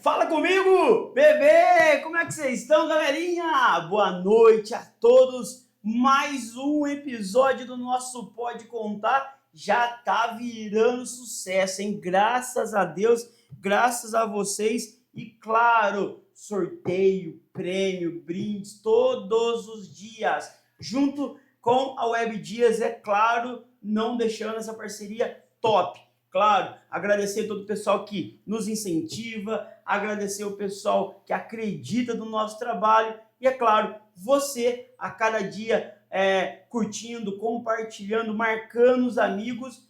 Fala comigo, bebê! Como é que vocês estão, galerinha? Boa noite a todos. Mais um episódio do nosso Pode Contar já tá virando sucesso, hein? Graças a Deus, graças a vocês e, claro, sorteio, prêmio, brindes todos os dias, junto com a Web Dias, é claro, não deixando essa parceria top. Claro, agradecer todo o pessoal que nos incentiva, agradecer o pessoal que acredita no nosso trabalho e, é claro, você a cada dia curtindo, compartilhando, marcando os amigos.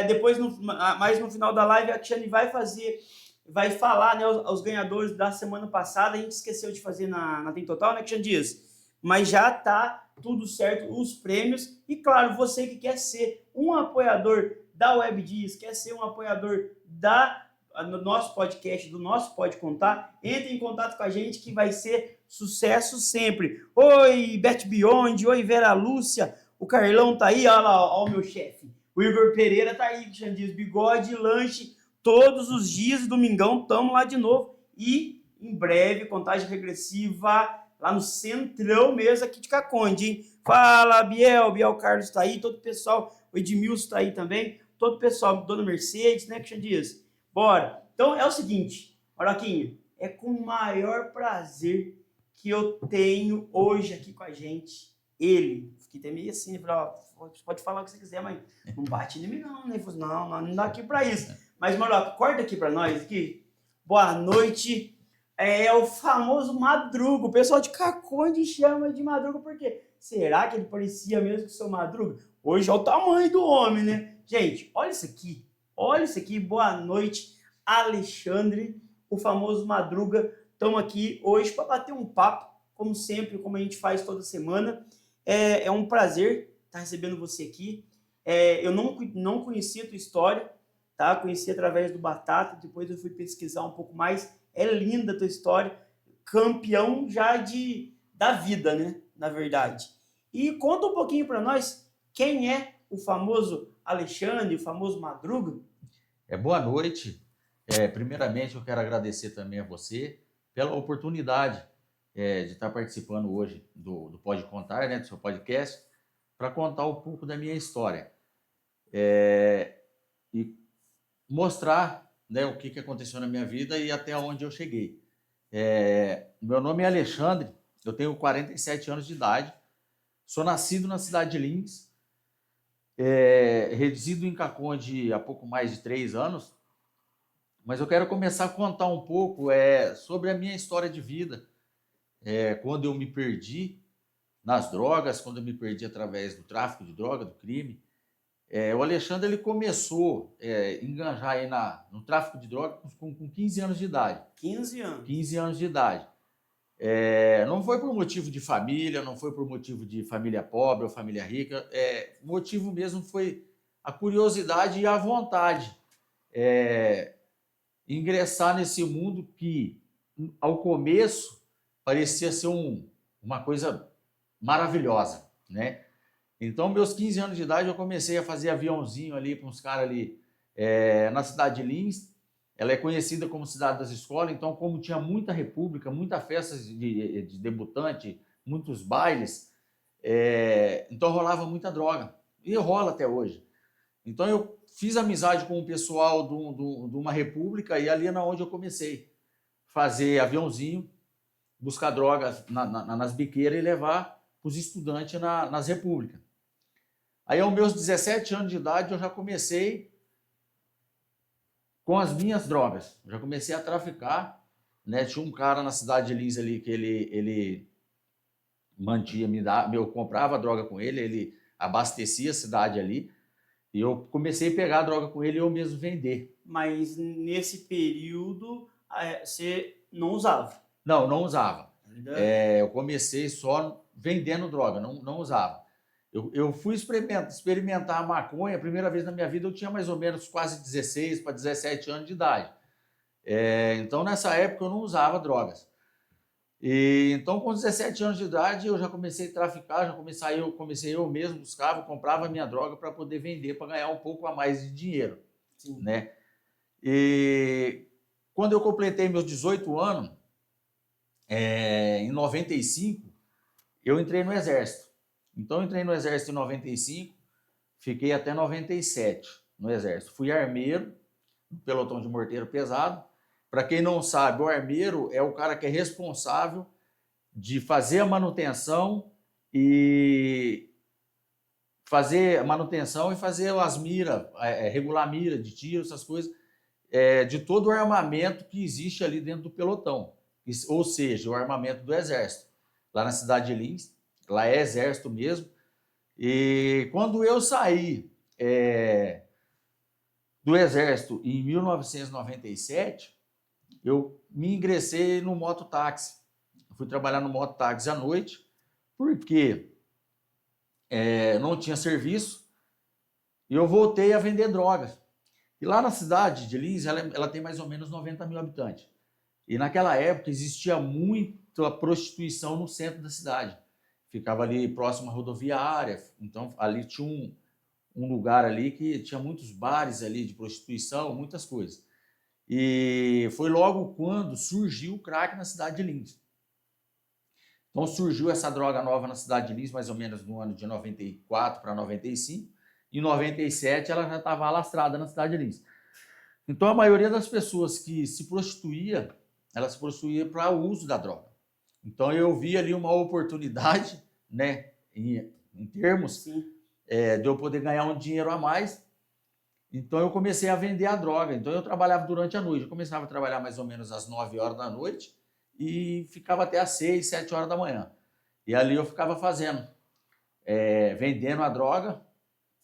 Depois, mais no final da live, a Tiane vai falar, né, os ganhadores da semana passada. A gente esqueceu de fazer na Tem Total, né, Tiane Dias? Mas já tá tudo certo, os prêmios. E, claro, você que quer ser um apoiador da Web Dias, quer ser um apoiador do nosso podcast, do nosso Pode Contar, entre em contato com a gente que vai ser sucesso sempre. Oi, Beth Beyond, oi, Vera Lúcia, o Carlão tá aí, olha lá, ó, o meu chefe. O Igor Pereira tá aí, Cristian Dias, bigode, lanche, todos os dias, domingão, tamo lá de novo. E, em breve, contagem regressiva lá no centrão mesmo aqui de Caconde, hein? Fala, Biel Carlos tá aí, todo o pessoal, o Edmilson tá aí também, todo o pessoal, Dona Mercedes, né, Cristian Dias? Bora! Então é o seguinte, Maroquinho, é com o maior prazer que eu tenho hoje aqui com a gente ele. Fiquei até meio assim, pode falar o que você quiser, mas não bate em mim não, né? Não dá aqui pra isso. Mas, Maroca, corta aqui pra nós aqui. Boa noite. É o famoso Madruga. O pessoal de Caconde chama de Madruga por quê? Será que ele parecia mesmo que o seu Madruga? Hoje é o tamanho do homem, né? Gente, olha isso aqui. Olha isso aqui. Boa noite, Alexandre, o famoso Madruga. Estamos aqui hoje para bater um papo, como sempre, como a gente faz toda semana. É um prazer estar recebendo você aqui. Eu não conhecia a tua história, tá? Conheci através do Batata, depois eu fui pesquisar um pouco mais. É linda a tua história, campeão já da vida, né? Na verdade. E conta um pouquinho para nós quem é o famoso Alexandre, o famoso Madruga. Boa noite. Primeiramente, eu quero agradecer também a você pela oportunidade de estar participando hoje do Pode Contar, né, do seu podcast, para contar um pouco da minha história e mostrar, né, o que aconteceu na minha vida e até onde eu cheguei. Meu nome é Alexandre, eu tenho 47 anos de idade, sou nascido na cidade de Lins, resido em Caconde há pouco mais de 3 anos, mas eu quero começar a contar um pouco sobre a minha história de vida, quando eu me perdi nas drogas, quando eu me perdi através do tráfico de droga, do crime. O Alexandre ele começou a enganjar aí no tráfico de droga com 15 anos de idade. 15 anos? 15 anos de idade. Não foi por motivo de família, não foi por motivo de família pobre ou família rica. O motivo mesmo foi a curiosidade e a vontade. Ingressar nesse mundo que, ao começo, parecia ser uma coisa maravilhosa, né? Então, meus 15 anos de idade, eu comecei a fazer aviãozinho ali para uns caras ali na cidade de Lins. Ela é conhecida como cidade das escolas, então, como tinha muita república, muita festa de debutante, muitos bailes, então rolava muita droga. E rola até hoje. Então, eu fiz amizade com o pessoal de uma república e ali é onde eu comecei a fazer aviãozinho, buscar drogas nas biqueiras e levar para os estudantes nas repúblicas. Aí, aos meus 17 anos de idade, eu já comecei com as minhas drogas. Eu já comecei a traficar, né? Tinha um cara na cidade de Lins ali que ele mantinha, eu comprava droga com ele abastecia a cidade ali. E eu comecei a pegar a droga com ele e eu mesmo vender. Mas nesse período você não usava? Não usava. Eu comecei só vendendo droga, não usava. Eu fui experimentar a maconha, a primeira vez na minha vida eu tinha mais ou menos quase 16 para 17 anos de idade. Então nessa época eu não usava drogas. Então com 17 anos de idade eu já comecei a traficar, comecei eu mesmo, comprava a minha droga para poder vender, para ganhar um pouco a mais de dinheiro. Sim. Né? E quando eu completei meus 18 anos, em 95, eu entrei no Exército. Então, eu entrei no Exército em 95, fiquei até 97 no Exército. Fui armeiro, no pelotão de morteiro pesado. Para quem não sabe, o armeiro é o cara que é responsável de fazer a manutenção e fazer as miras, regular a mira de tiro, essas coisas, de todo o armamento que existe ali dentro do pelotão, ou seja, o armamento do Exército. Lá na cidade de Lins, lá é Exército mesmo. E quando eu saí do Exército em 1997, eu me ingressei no mototáxi. Fui trabalhar no mototáxi à noite, porque não tinha serviço, e eu voltei a vender drogas. E lá na cidade de Lins, ela tem mais ou menos 90 mil habitantes. E naquela época existia muita prostituição no centro da cidade. Ficava ali próximo à rodoviária, então ali tinha um lugar ali que tinha muitos bares ali de prostituição, muitas coisas. E foi logo quando surgiu o crack na cidade de Lins. Então surgiu essa droga nova na cidade de Lins, mais ou menos no ano de 94 para 95. Em 97 ela já estava alastrada na cidade de Lins. Então a maioria das pessoas que se prostituía, ela se prostituía para o uso da droga. Então eu vi ali uma oportunidade, né, em termos de eu poder ganhar um dinheiro a mais. Então eu comecei a vender a droga. Então eu trabalhava durante a noite. Eu começava a trabalhar mais ou menos às 9 horas da noite e ficava até às 6, 7 horas da manhã. E ali eu ficava fazendo, vendendo a droga,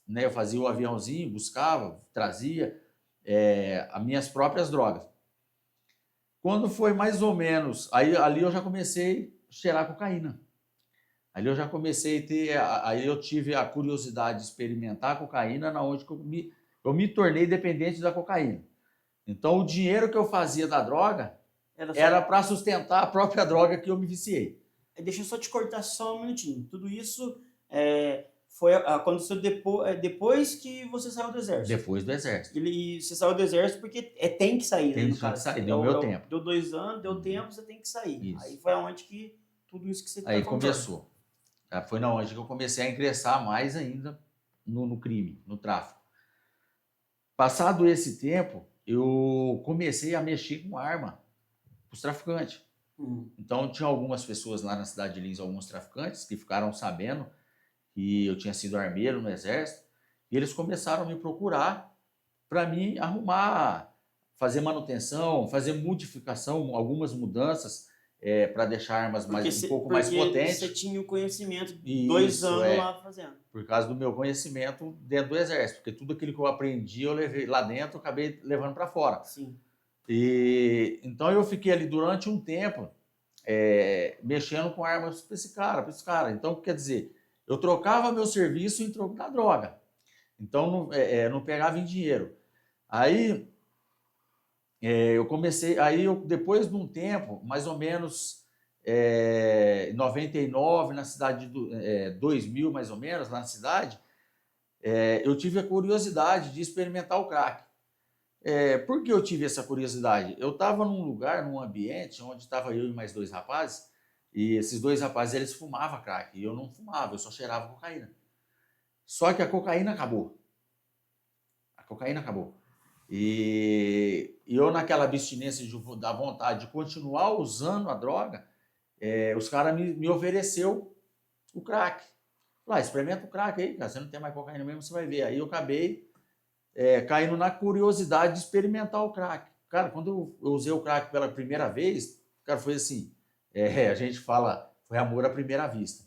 né? Eu fazia o aviãozinho, buscava, trazia as minhas próprias drogas. Quando foi mais ou menos, ali eu já comecei a cheirar cocaína. Ali eu já comecei a ter, aí eu tive a curiosidade de experimentar a cocaína, na onde eu me tornei dependente da cocaína. Então o dinheiro que eu fazia da droga era para sustentar a própria droga que eu me viciei. Deixa eu só te cortar só um minutinho. Tudo isso aconteceu depois que você saiu do Exército? Depois do Exército. E você saiu do Exército porque tem que sair, Tem né? que sair, deu meu tempo. Deu 2 anos, deu tempo, você tem que sair. Isso. Aí foi aonde que tudo isso que você Aí começou. Foi na onde que eu comecei a ingressar mais ainda no crime, no tráfico. Passado esse tempo, eu comecei a mexer com arma para os traficantes. Então, tinha algumas pessoas lá na cidade de Lins, alguns traficantes, que ficaram sabendo que eu tinha sido armeiro no Exército, e eles começaram a me procurar para mim arrumar, fazer manutenção, fazer modificação, algumas mudanças, para deixar armas um pouco mais potentes. Você tinha o conhecimento de 2 anos lá fazendo. Por causa do meu conhecimento dentro do Exército, porque tudo aquilo que eu aprendi, eu levei lá dentro, eu acabei levando para fora. Sim. E então eu fiquei ali durante um tempo mexendo com armas para esse cara. Então, quer dizer, eu trocava meu serviço em troco da droga. Então, não pegava em dinheiro. Aí eu comecei, depois de um tempo, mais ou menos em 99, na cidade de 2000, mais ou menos, lá na cidade, eu tive a curiosidade de experimentar o crack. Por que eu tive essa curiosidade? Eu estava num lugar, num ambiente, onde estava eu e mais 2 rapazes, e esses 2 rapazes, eles fumavam crack, e eu não fumava, eu só cheirava cocaína. Só que a cocaína acabou. E eu, naquela abstinência da vontade de continuar usando a droga, os caras me ofereceu o crack. Falei, experimenta o crack aí, cara, você não tem mais cocaína mesmo, você vai ver. Aí eu acabei caindo na curiosidade de experimentar o crack. Cara, quando eu usei o crack pela primeira vez, cara, foi assim, a gente fala, foi amor à primeira vista.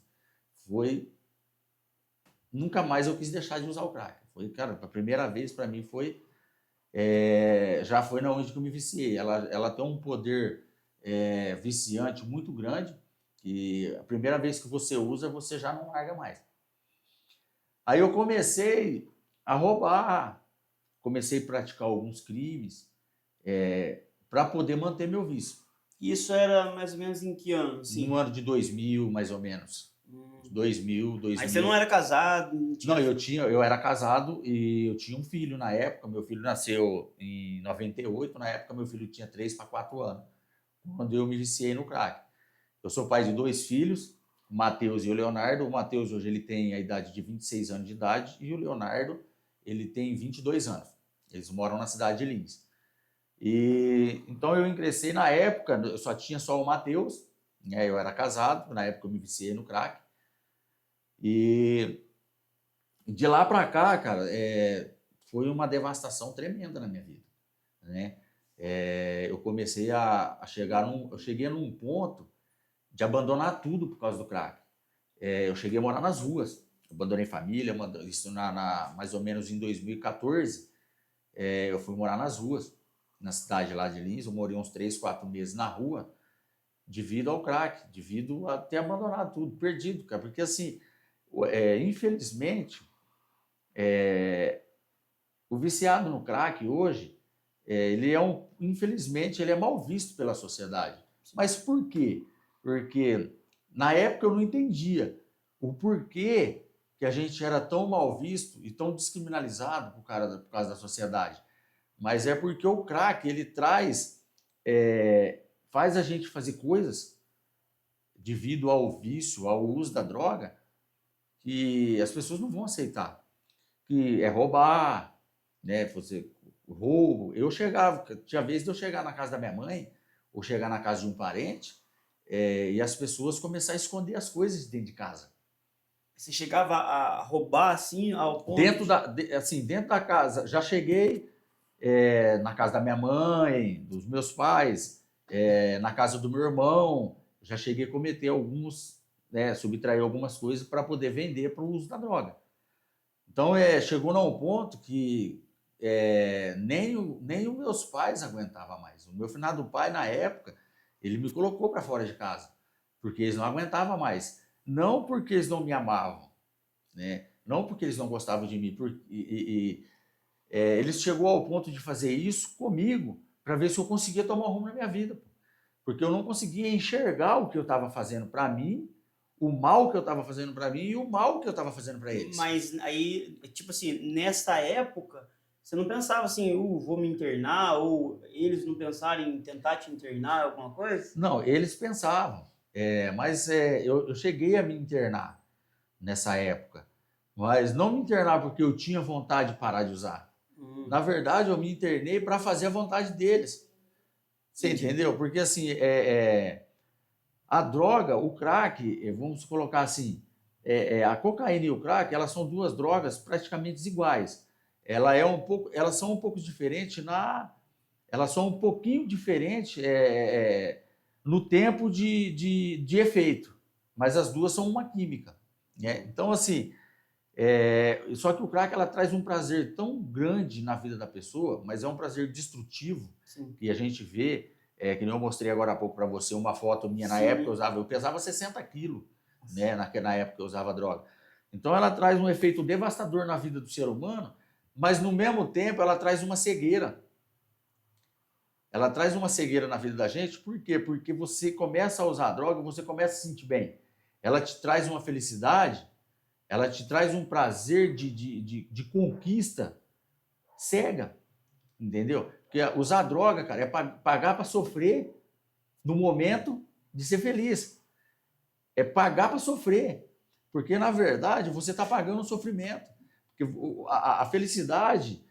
Nunca mais eu quis deixar de usar o crack. Foi, cara, a primeira vez para mim foi, já foi na onde que eu me viciei. Ela tem um poder viciante muito grande, que a primeira vez que você usa, você já não larga mais. Aí eu comecei a roubar, comecei a praticar alguns crimes para poder manter meu vício. Isso era mais ou menos em que ano? Assim? No ano de 2000, mais ou menos. 2000, 2000. Aí você não era casado? Não, eu era casado e eu tinha um filho na época. Meu filho nasceu em 98. Na época, meu filho tinha 3 para 4 anos, quando eu me viciei no crack. Eu sou pai de 2 filhos, o Matheus e o Leonardo. O Matheus hoje ele tem a idade de 26 anos de idade e o Leonardo ele tem 22 anos. Eles moram na cidade de Lins. E então eu ingressei na época, eu só tinha só o Matheus, né? Eu era casado, na época eu me viciei no crack. E de lá para cá, cara, foi uma devastação tremenda na minha vida, né? Eu comecei a chegar eu cheguei num ponto de abandonar tudo por causa do crack. Eu cheguei a morar nas ruas, abandonei família, isso mais ou menos em 2014. Eu fui morar nas ruas, na cidade lá de Lins. Eu morei uns 3, 4 meses na rua, devido ao crack, devido a ter abandonado tudo, perdido, cara. Porque assim, infelizmente, o viciado no crack hoje, infelizmente, ele é mal visto pela sociedade. Mas por quê? Porque na época eu não entendia o porquê que a gente era tão mal visto e tão descriminalizado por causa da sociedade. Mas é porque o crack, ele faz a gente fazer coisas devido ao vício, ao uso da droga, que as pessoas não vão aceitar. Que é roubar, né? Roubo. Tinha vezes de eu chegar na casa da minha mãe, ou chegar na casa de um parente, e as pessoas começar a esconder as coisas dentro de casa. Você chegava a roubar assim ao ponto dentro da casa. Já cheguei na casa da minha mãe, dos meus pais, na casa do meu irmão. Já cheguei a cometer alguns, né, subtrair algumas coisas para poder vender para o uso da droga. Então chegou num ponto que nem os meus pais aguentavam mais. O meu finado pai, na época, ele me colocou para fora de casa, porque eles não aguentavam mais. Não porque eles não me amavam, né? Não porque eles não gostavam de mim. Eles chegou ao ponto de fazer isso comigo para ver se eu conseguia tomar um rumo na minha vida. Porque eu não conseguia enxergar o que eu estava fazendo para mim, o mal que eu estava fazendo para mim e o mal que eu estava fazendo para eles. Mas aí, tipo assim, nessa época, você não pensava assim, vou me internar, ou eles não pensaram em tentar te internar, alguma coisa? Não, eles pensavam, mas eu cheguei a me internar nessa época, mas não me internar porque eu tinha vontade de parar de usar. Na verdade, eu me internei para fazer a vontade deles. Você entendeu? Porque assim, a droga, o crack, vamos colocar assim, a cocaína e o crack, elas são 2 drogas praticamente iguais. Elas são um pouco diferentes elas são um pouquinho diferentes no tempo de efeito, mas as duas são uma química, né? Então assim, só que o crack ela traz um prazer tão grande na vida da pessoa, mas é um prazer destrutivo. Sim. Que a gente vê. Que nem eu mostrei agora há pouco para você uma foto minha. Na época eu pesava 60 quilos, né? Na época eu usava droga. Então ela traz um efeito devastador na vida do ser humano, mas no mesmo tempo ela traz uma cegueira. Ela traz uma cegueira na vida da gente. Por quê? Porque você começa a usar a droga, você começa a se sentir bem. Ela te traz uma felicidade, ela te traz um prazer de conquista cega, entendeu? Porque usar droga, cara, é pagar para sofrer no momento de ser feliz. É pagar para sofrer. Porque, na verdade, você está pagando o sofrimento. Porque a felicidade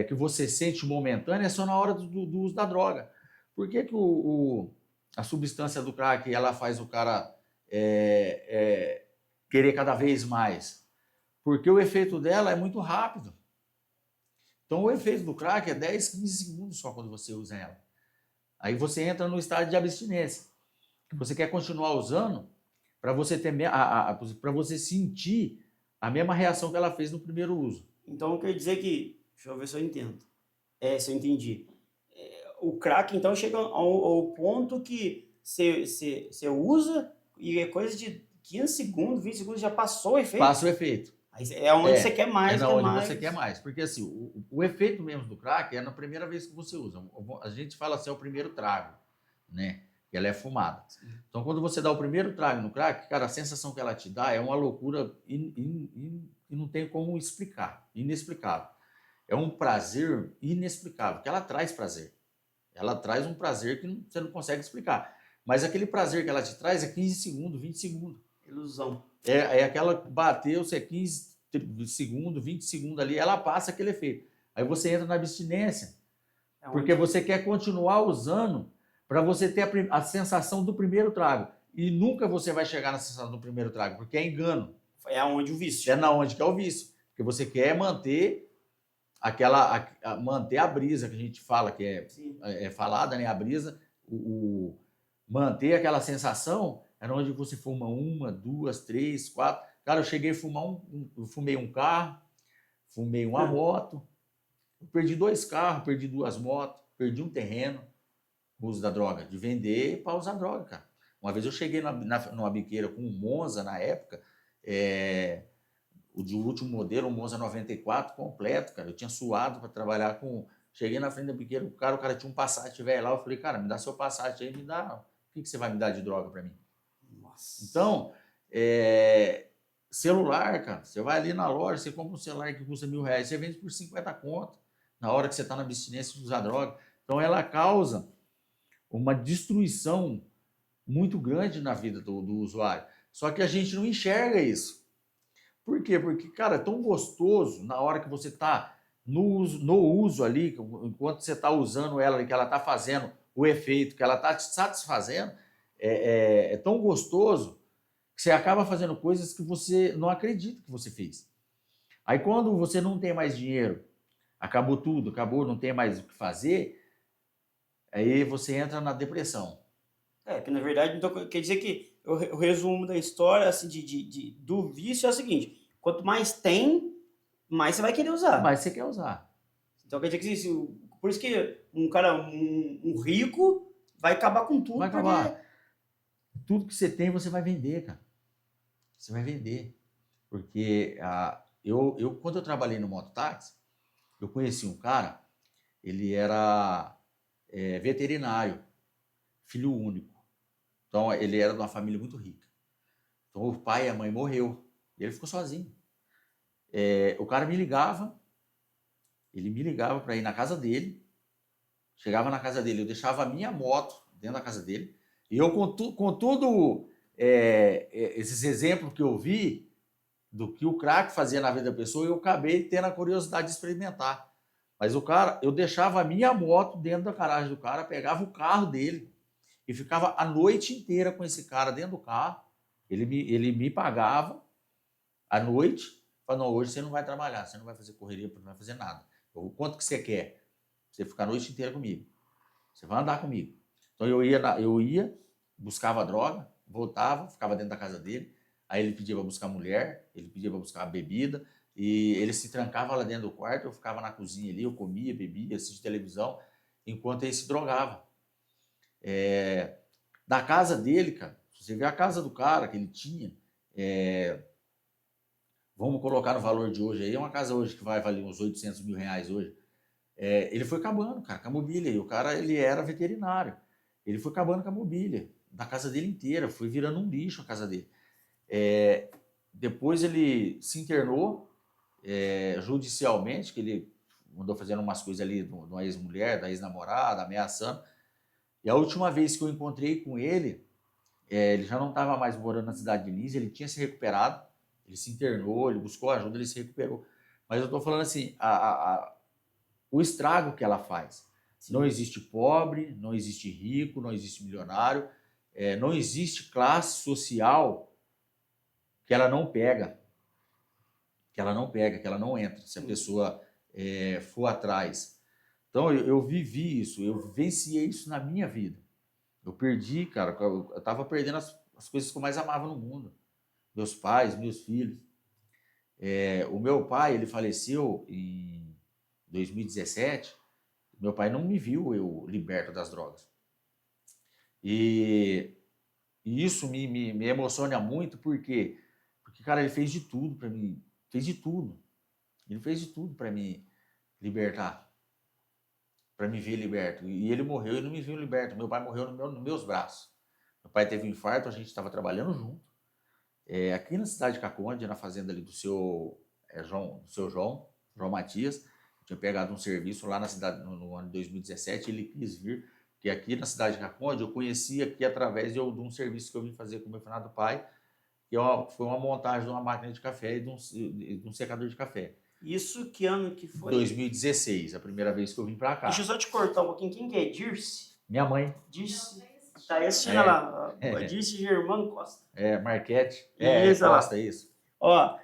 que você sente momentânea é só na hora do uso da droga. Por que a substância do crack ela faz o cara querer cada vez mais? Porque o efeito dela é muito rápido. Então, o efeito do crack é 10, 15 segundos só quando você usa ela. Aí você entra no estado de abstinência. Você quer continuar usando para você para você sentir a mesma reação que ela fez no primeiro uso. Então, quer dizer que... Deixa eu ver se eu entendo. Se eu entendi. O crack, então, chega ao ponto que você usa e é coisa de 15 segundos, 20 segundos, já passou o efeito? Passa o efeito. É onde você quer mais. Você quer mais. Porque assim, o efeito mesmo do crack é na primeira vez que você usa. A gente fala assim, é o primeiro trago, né? que ela é fumada. Então, quando você dá o primeiro trago no crack, cara, a sensação que ela te dá é uma loucura e não tem como explicar, inexplicável. É um prazer inexplicável, que ela traz prazer. Ela traz um prazer que você não consegue explicar. Mas aquele prazer que ela te traz é 15 segundos, 20 segundos. Ilusão. É aquela bateu, você é 15 segundos, 20 segundos ali, ela passa aquele efeito. Aí você entra na abstinência, porque você quer continuar usando para você ter a sensação do primeiro trago. E nunca você vai chegar na sensação do primeiro trago, porque é engano. É onde o vício. É na onde que é o vício. Porque você quer manter manter a brisa que a gente fala, que é falada, né? A brisa, manter aquela sensação, era onde você fuma 1, 2, 3, 4. Cara, eu cheguei a fumar eu fumei um carro, fumei uma moto, eu perdi 2 carros, perdi 2 motos, perdi um terreno, uso da droga, de vender para usar droga, cara. Uma vez eu cheguei numa biqueira com um Monza na época, o de último modelo, um Monza 94 completo, cara. Eu tinha suado para trabalhar com. Cheguei na frente da biqueira, o cara tinha um Passat velho lá. Eu falei, cara, me dá seu Passat aí, me dá. O que você vai me dar de droga para mim? Nossa. Então, celular, cara. Você vai ali na loja, você compra um celular que custa R$1.000, você vende por 50 conto na hora que você está na abstinência de usar droga. Então, ela causa uma destruição muito grande na vida do usuário. Só que a gente não enxerga isso. Por quê? Porque, cara, é tão gostoso na hora que você está no uso ali, enquanto você está usando ela, que ela está fazendo o efeito, que ela está te satisfazendo, é tão gostoso que você acaba fazendo coisas que você não acredita que você fez. Aí quando você não tem mais dinheiro, acabou tudo, não tem mais o que fazer, aí você entra na depressão. Que na verdade, então, quer dizer que o resumo da história assim, do vício é o seguinte: quanto mais tem, mais você vai querer usar. Mais você quer usar. Então quer dizer que por isso que um cara, um rico, vai acabar com tudo. Vai acabar. Tudo que você tem, você vai vender, cara. Você vai vender. Porque quando eu trabalhei no mototáxi, eu conheci um cara, ele era veterinário, filho único. Então, ele era de uma família muito rica. Então, o pai e a mãe morreu. E ele ficou sozinho. O cara me ligava, ele me ligava para ir na casa dele. Chegava na casa dele, eu deixava a minha moto dentro da casa dele. E eu, com tudo esses exemplos que eu vi do que o crack fazia na vida da pessoa, eu acabei tendo a curiosidade de experimentar. Mas eu deixava a minha moto dentro da garagem do cara, pegava o carro dele e ficava a noite inteira com esse cara dentro do carro. Ele me pagava à noite. Falava, não, hoje você não vai trabalhar, você não vai fazer correria, não vai fazer nada. Quanto que você quer? Você ficar a noite inteira comigo. Você vai andar comigo. Então eu ia, buscava droga, voltava, ficava dentro da casa dele. Aí ele pedia para buscar mulher, ele pedia para buscar bebida, e ele se trancava lá dentro do quarto, eu ficava na cozinha ali, eu comia, bebia, assistia televisão, enquanto ele se drogava. Da casa dele, cara, se você vê a casa do cara que ele tinha, vamos colocar no valor de hoje aí, é uma casa hoje que vai valer uns R$800 mil hoje. Ele foi acabando, cara, com a mobília. E o cara, ele era veterinário. Ele foi acabando com a mobília da casa dele inteira. Foi virando um lixo a casa dele. Depois ele se internou judicialmente, que ele andou fazendo umas coisas ali de uma ex-mulher, da ex-namorada, ameaçando. E a última vez que eu encontrei com ele, ele já não estava mais morando na cidade de Lins, ele tinha se recuperado. Ele se internou, ele buscou ajuda, ele se recuperou. Mas eu estou falando assim, o estrago que ela faz. Sim. Não existe pobre, não existe rico, não existe milionário, não existe classe social que ela não pega, que ela não entra, se a pessoa for atrás. Então, eu vivi isso, eu vivenciei isso na minha vida. Eu perdi, cara, eu estava perdendo as coisas que eu mais amava no mundo. Meus pais, meus filhos. O meu pai, ele faleceu em 2017, meu pai não me viu eu liberto das drogas. E isso me emociona muito, porque, cara, ele fez de tudo para mim, fez de tudo. Ele fez de tudo para me libertar. para me ver liberto. E ele morreu e não me viu liberto. Meu pai morreu nos meus braços. Meu pai teve um infarto, a gente estava trabalhando junto. Aqui na cidade de Caconde, na fazenda ali do seu João Matias. Eu tinha pegado um serviço lá na cidade no ano de 2017, ele quis vir, porque aqui na cidade de Caconde eu conheci aqui através de um serviço que eu vim fazer com o meu finado pai, que foi uma montagem de uma máquina de café e de um secador de café. Isso que ano que foi? 2016, a primeira vez que eu vim para cá. Deixa eu só te cortar um pouquinho. Quem que é? Dirce? Minha mãe. Dirce. Tá aí assistindo lá. Dirce Germano Costa. Marquete. Isso, Costa, isso. Ó,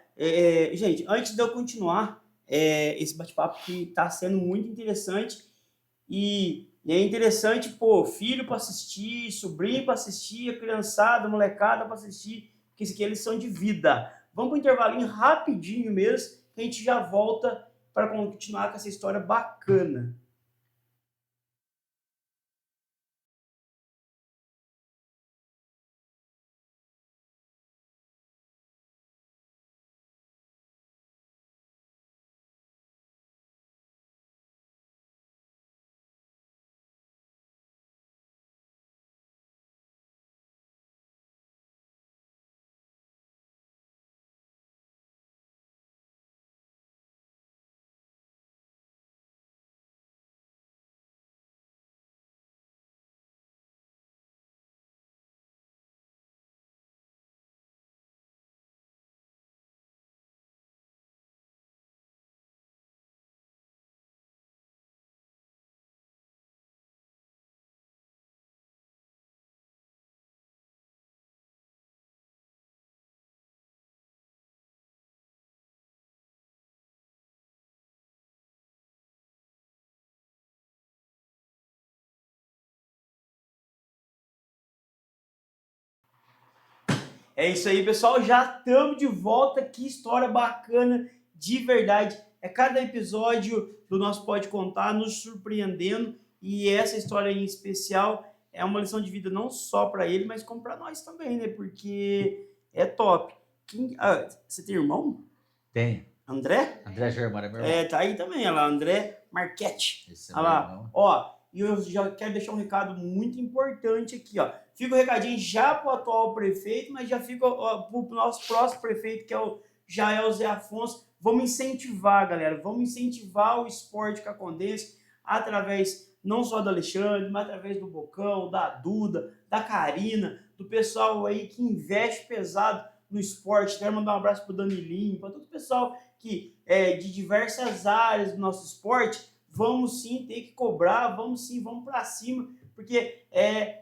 gente, antes de eu continuar esse bate-papo que tá sendo muito interessante e é interessante, filho para assistir, sobrinho para assistir, a criançada, a molecada para assistir, porque isso aqui é lição de vida. Vamos para um intervalinho rapidinho mesmo, que a gente já volta para continuar com essa história bacana. É isso aí, pessoal. Já estamos de volta. Que história bacana, de verdade. Cada episódio do nosso Pode Contar nos surpreendendo. E essa história em especial é uma lição de vida não só para ele, mas como para nós também, né? Porque é top. Você tem irmão? Tem. André? André Germano é meu irmão. Tá aí também, olha lá, André Marquete. Esse é meu irmão. Ó, e eu já quero deixar um recado muito importante aqui, ó. Fica o recadinho já pro atual prefeito, mas já fica pro nosso próximo prefeito, que é o Jael Zé Afonso. Vamos incentivar, galera. Vamos incentivar o esporte cacondense através não só do Alexandre, mas através do Bocão, da Duda, da Karina, do pessoal aí que investe pesado no esporte. Quero mandar um abraço pro Danilinho, para todo o pessoal que de diversas áreas do nosso esporte. Vamos sim ter que cobrar, vamos para cima, porque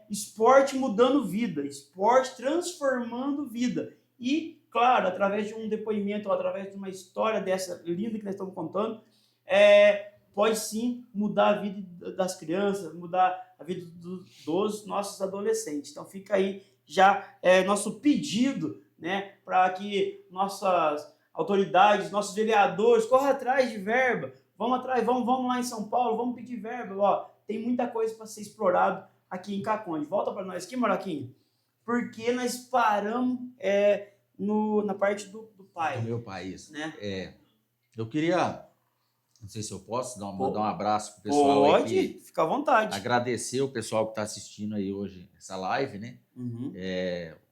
esporte mudando vida, esporte transformando vida. E, claro, através de um depoimento, ou através de uma história dessa linda que nós estamos contando, pode sim mudar a vida das crianças, mudar a vida dos nossos adolescentes. Então fica aí já nosso pedido, né, para que nossas autoridades, nossos vereadores corram atrás de verba. Vamos atrás, vamos lá em São Paulo, vamos pedir verba. Ó, tem muita coisa para ser explorado aqui em Caconde. Volta para nós aqui, Maraquinho. Porque nós paramos na parte do pai. Do meu pai, isso. Né? Eu queria, não sei se eu posso, mandar um abraço pro pessoal. Pode, aí fica à vontade. Agradecer o pessoal que está assistindo aí hoje essa live, né? Uhum.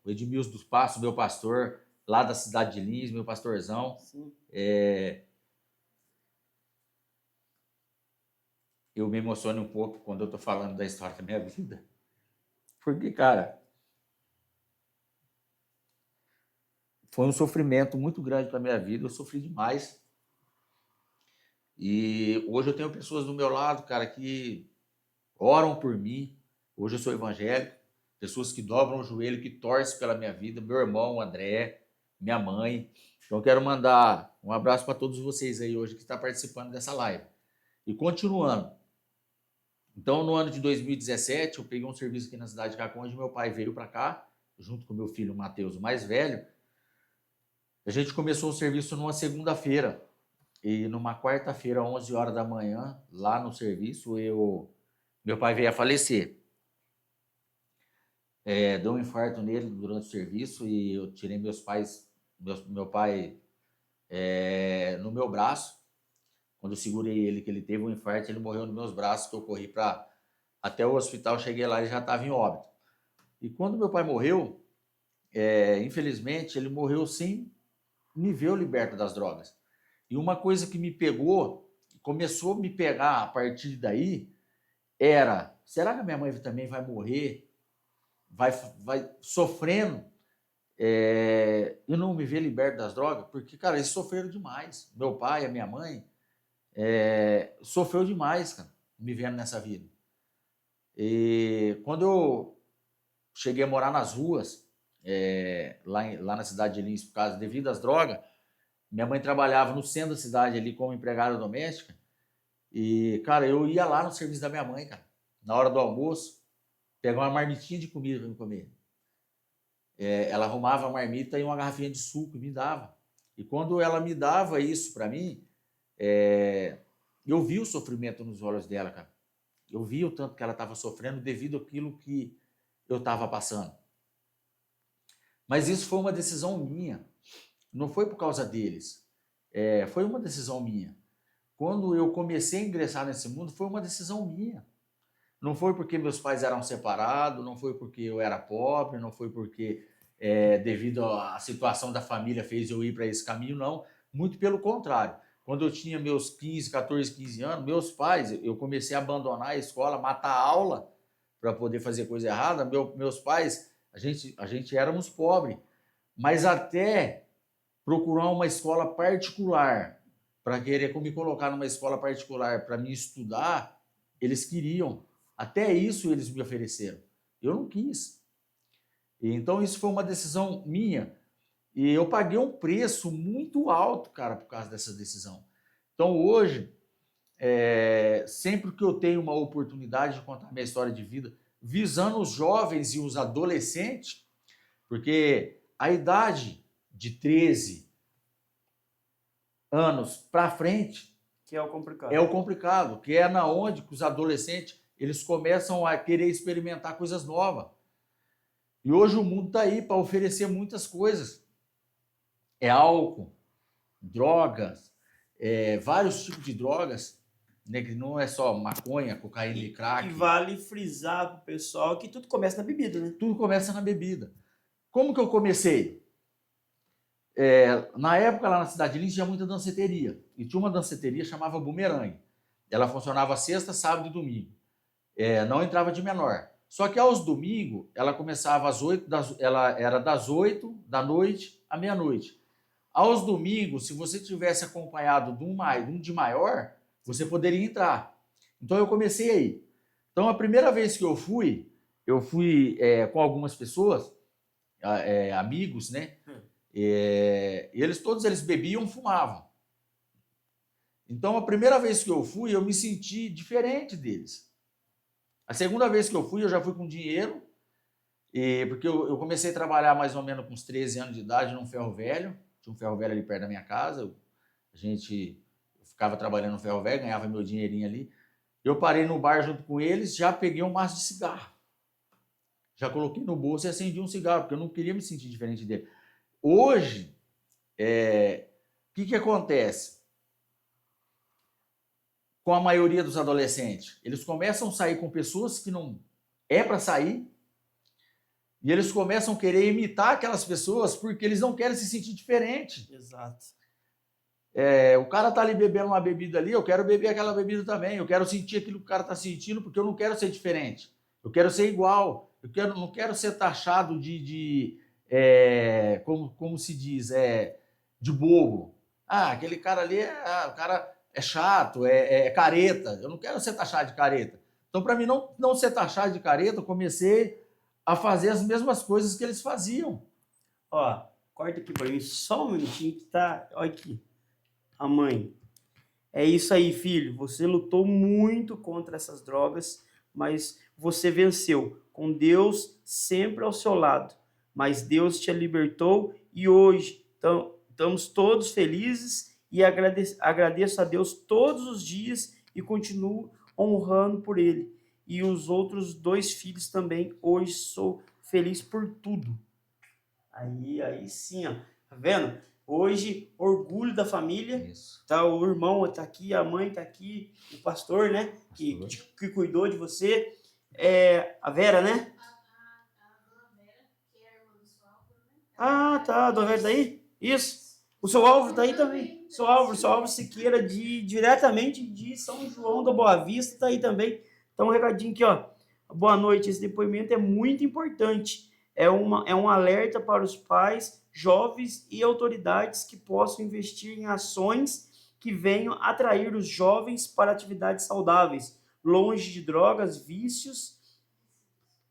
O Edmilson dos Passos, meu pastor, lá da cidade de Lins, meu pastorzão. Sim. Eu me emociono um pouco quando eu tô falando da história da minha vida. Porque, cara, foi um sofrimento muito grande para minha vida, eu sofri demais. E hoje eu tenho pessoas do meu lado, cara, que oram por mim. Hoje eu sou evangélico, pessoas que dobram o joelho, que torcem pela minha vida, meu irmão André, minha mãe. Então eu quero mandar um abraço para todos vocês aí hoje que estão participando dessa live. E continuando. Então, no ano de 2017, eu peguei um serviço aqui na cidade de Caconde, meu pai veio para cá, junto com meu filho Matheus, o mais velho. A gente começou o serviço numa segunda-feira. E numa quarta-feira, 11 horas da manhã, lá no serviço, meu pai veio a falecer. Deu um infarto nele durante o serviço e eu tirei meu pai no meu braço. Quando eu segurei ele, que ele teve um infarto, ele morreu nos meus braços, que eu corri para até o hospital, cheguei lá e já estava em óbito. E quando meu pai morreu, infelizmente, ele morreu sem me ver liberto das drogas. E uma coisa que me pegou, começou a me pegar a partir daí, era, será que a minha mãe também vai morrer, vai sofrendo, e não me ver liberto das drogas? Porque, cara, eles sofreram demais. Meu pai, a minha mãe, sofreu demais, cara, me vendo nessa vida. E quando eu cheguei a morar nas ruas, lá na cidade de Lins, por causa devido às drogas, minha mãe trabalhava no centro da cidade ali como empregada doméstica. E, cara, eu ia lá no serviço da minha mãe, cara, na hora do almoço, pegar uma marmitinha de comida para me comer. Ela arrumava a marmita e uma garrafinha de suco e me dava. E quando ela me dava isso para mim, eu vi o sofrimento nos olhos dela, cara. Eu vi o tanto que ela estava sofrendo devido àquilo que eu estava passando. Mas isso foi uma decisão minha. Não foi por causa deles. Foi uma decisão minha. Quando eu comecei a ingressar nesse mundo, foi uma decisão minha. Não foi porque meus pais eram separados, não foi porque eu era pobre, não foi porque devido à situação da família fez eu ir para esse caminho, não. Muito pelo contrário. Quando eu tinha meus 14, 15 anos, meus pais, eu comecei a abandonar a escola, matar a aula para poder fazer coisa errada. Meus pais, a gente éramos pobres, mas até procurar uma escola particular para querer me colocar numa escola particular para me estudar, eles queriam. Até isso eles me ofereceram. Eu não quis. Então isso foi uma decisão minha. E eu paguei um preço muito alto, cara, por causa dessa decisão. Então hoje, sempre que eu tenho uma oportunidade de contar minha história de vida, visando os jovens e os adolescentes, porque a idade de 13 anos para frente que é o complicado. É o complicado, que é na onde os adolescentes eles começam a querer experimentar coisas novas. E hoje o mundo está aí para oferecer muitas coisas. É álcool, drogas, vários tipos de drogas, né, que não é só maconha, cocaína e crack. E vale frisar para o pessoal que tudo começa na bebida, né? Tudo começa na bebida. Como que eu comecei? Na época, lá na cidade de Lins, tinha muita danceteria. E tinha uma danceteria chamava Bumerangue. Ela funcionava sexta, sábado e domingo. Não entrava de menor. Só que aos domingos, ela começava às 8, ela era das 8 da noite à meia-noite. Aos domingos, se você tivesse acompanhado de um de maior, você poderia entrar. Então eu comecei aí. Então a primeira vez que eu fui com algumas pessoas, amigos, né? Todos eles bebiam e fumavam. Então, a primeira vez que eu fui, eu me senti diferente deles. A segunda vez que eu fui, eu já fui com dinheiro, porque eu comecei a trabalhar mais ou menos com uns 13 anos de idade num ferro velho. Tinha um ferro velho ali perto da minha casa. Eu ficava trabalhando no ferro velho, ganhava meu dinheirinho ali. Eu parei no bar junto com eles, já peguei um maço de cigarro. Já coloquei no bolso e acendi um cigarro, porque eu não queria me sentir diferente dele. Hoje, o que acontece com a maioria dos adolescentes? Eles começam a sair com pessoas que não é para sair e eles começam a querer imitar aquelas pessoas porque eles não querem se sentir diferente. Exato. O cara tá ali bebendo uma bebida ali, eu quero beber aquela bebida também, eu quero sentir aquilo que o cara tá sentindo porque eu não quero ser diferente, eu quero ser igual, não quero ser taxado como se diz, de bobo. Aquele cara ali, o cara é chato, é careta. Eu não quero ser taxado de careta. Então, para mim não ser taxado de careta, eu comecei a fazer as mesmas coisas que eles faziam. Ó, corta aqui para mim só um minutinho que tá... Olha aqui, a mãe. É isso aí, filho. Você lutou muito contra essas drogas, mas você venceu. Com Deus sempre ao seu lado. Mas Deus te libertou e hoje estamos todos felizes e agradeço a Deus todos os dias e continuo honrando por Ele. E os outros 2 filhos também, hoje sou feliz por tudo. Aí sim, ó. Tá vendo? hoje, orgulho da família. Isso. Tá, o irmão está aqui, a mãe está aqui, o pastor, né? Que cuidou de você. A Vera, né? Ah, tá. A dona Vera tá aí? Isso. O seu Álvaro tá aí também. Seu Álvaro Siqueira, diretamente de São João da Boa Vista, tá aí também. Então, um recadinho aqui, ó. Boa noite. Esse depoimento é muito importante. É um alerta para os pais, jovens e autoridades que possam investir em ações que venham atrair os jovens para atividades saudáveis, longe de drogas, vícios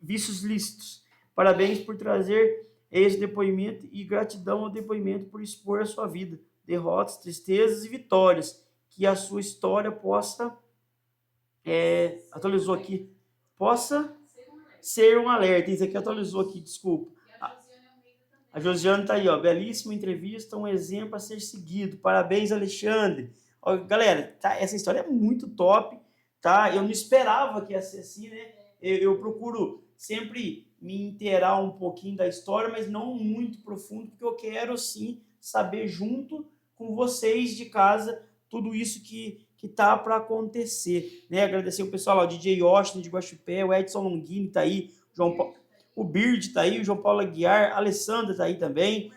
lícitos. Parabéns por trazer esse depoimento e gratidão ao depoimento por expor a sua vida, derrotas, tristezas e vitórias. Que a sua história possa, atualizou aqui, possa ser um alerta. Isso aqui atualizou aqui, desculpa. A Josiane tá aí, ó, belíssima entrevista, um exemplo a ser seguido. Parabéns, Alexandre. Ó, galera, tá, essa história é muito top, tá? Eu não esperava que ia ser assim, né? Eu procuro sempre me inteirar um pouquinho da história, mas não muito profundo, porque eu quero, sim, saber junto com vocês de casa tudo isso que tá para acontecer, né? Agradecer o pessoal lá, o DJ Austin de Guaxupé, o Edson Longini tá aí, o Bird tá aí, o João Paulo Aguiar, a Alessandra tá aí também,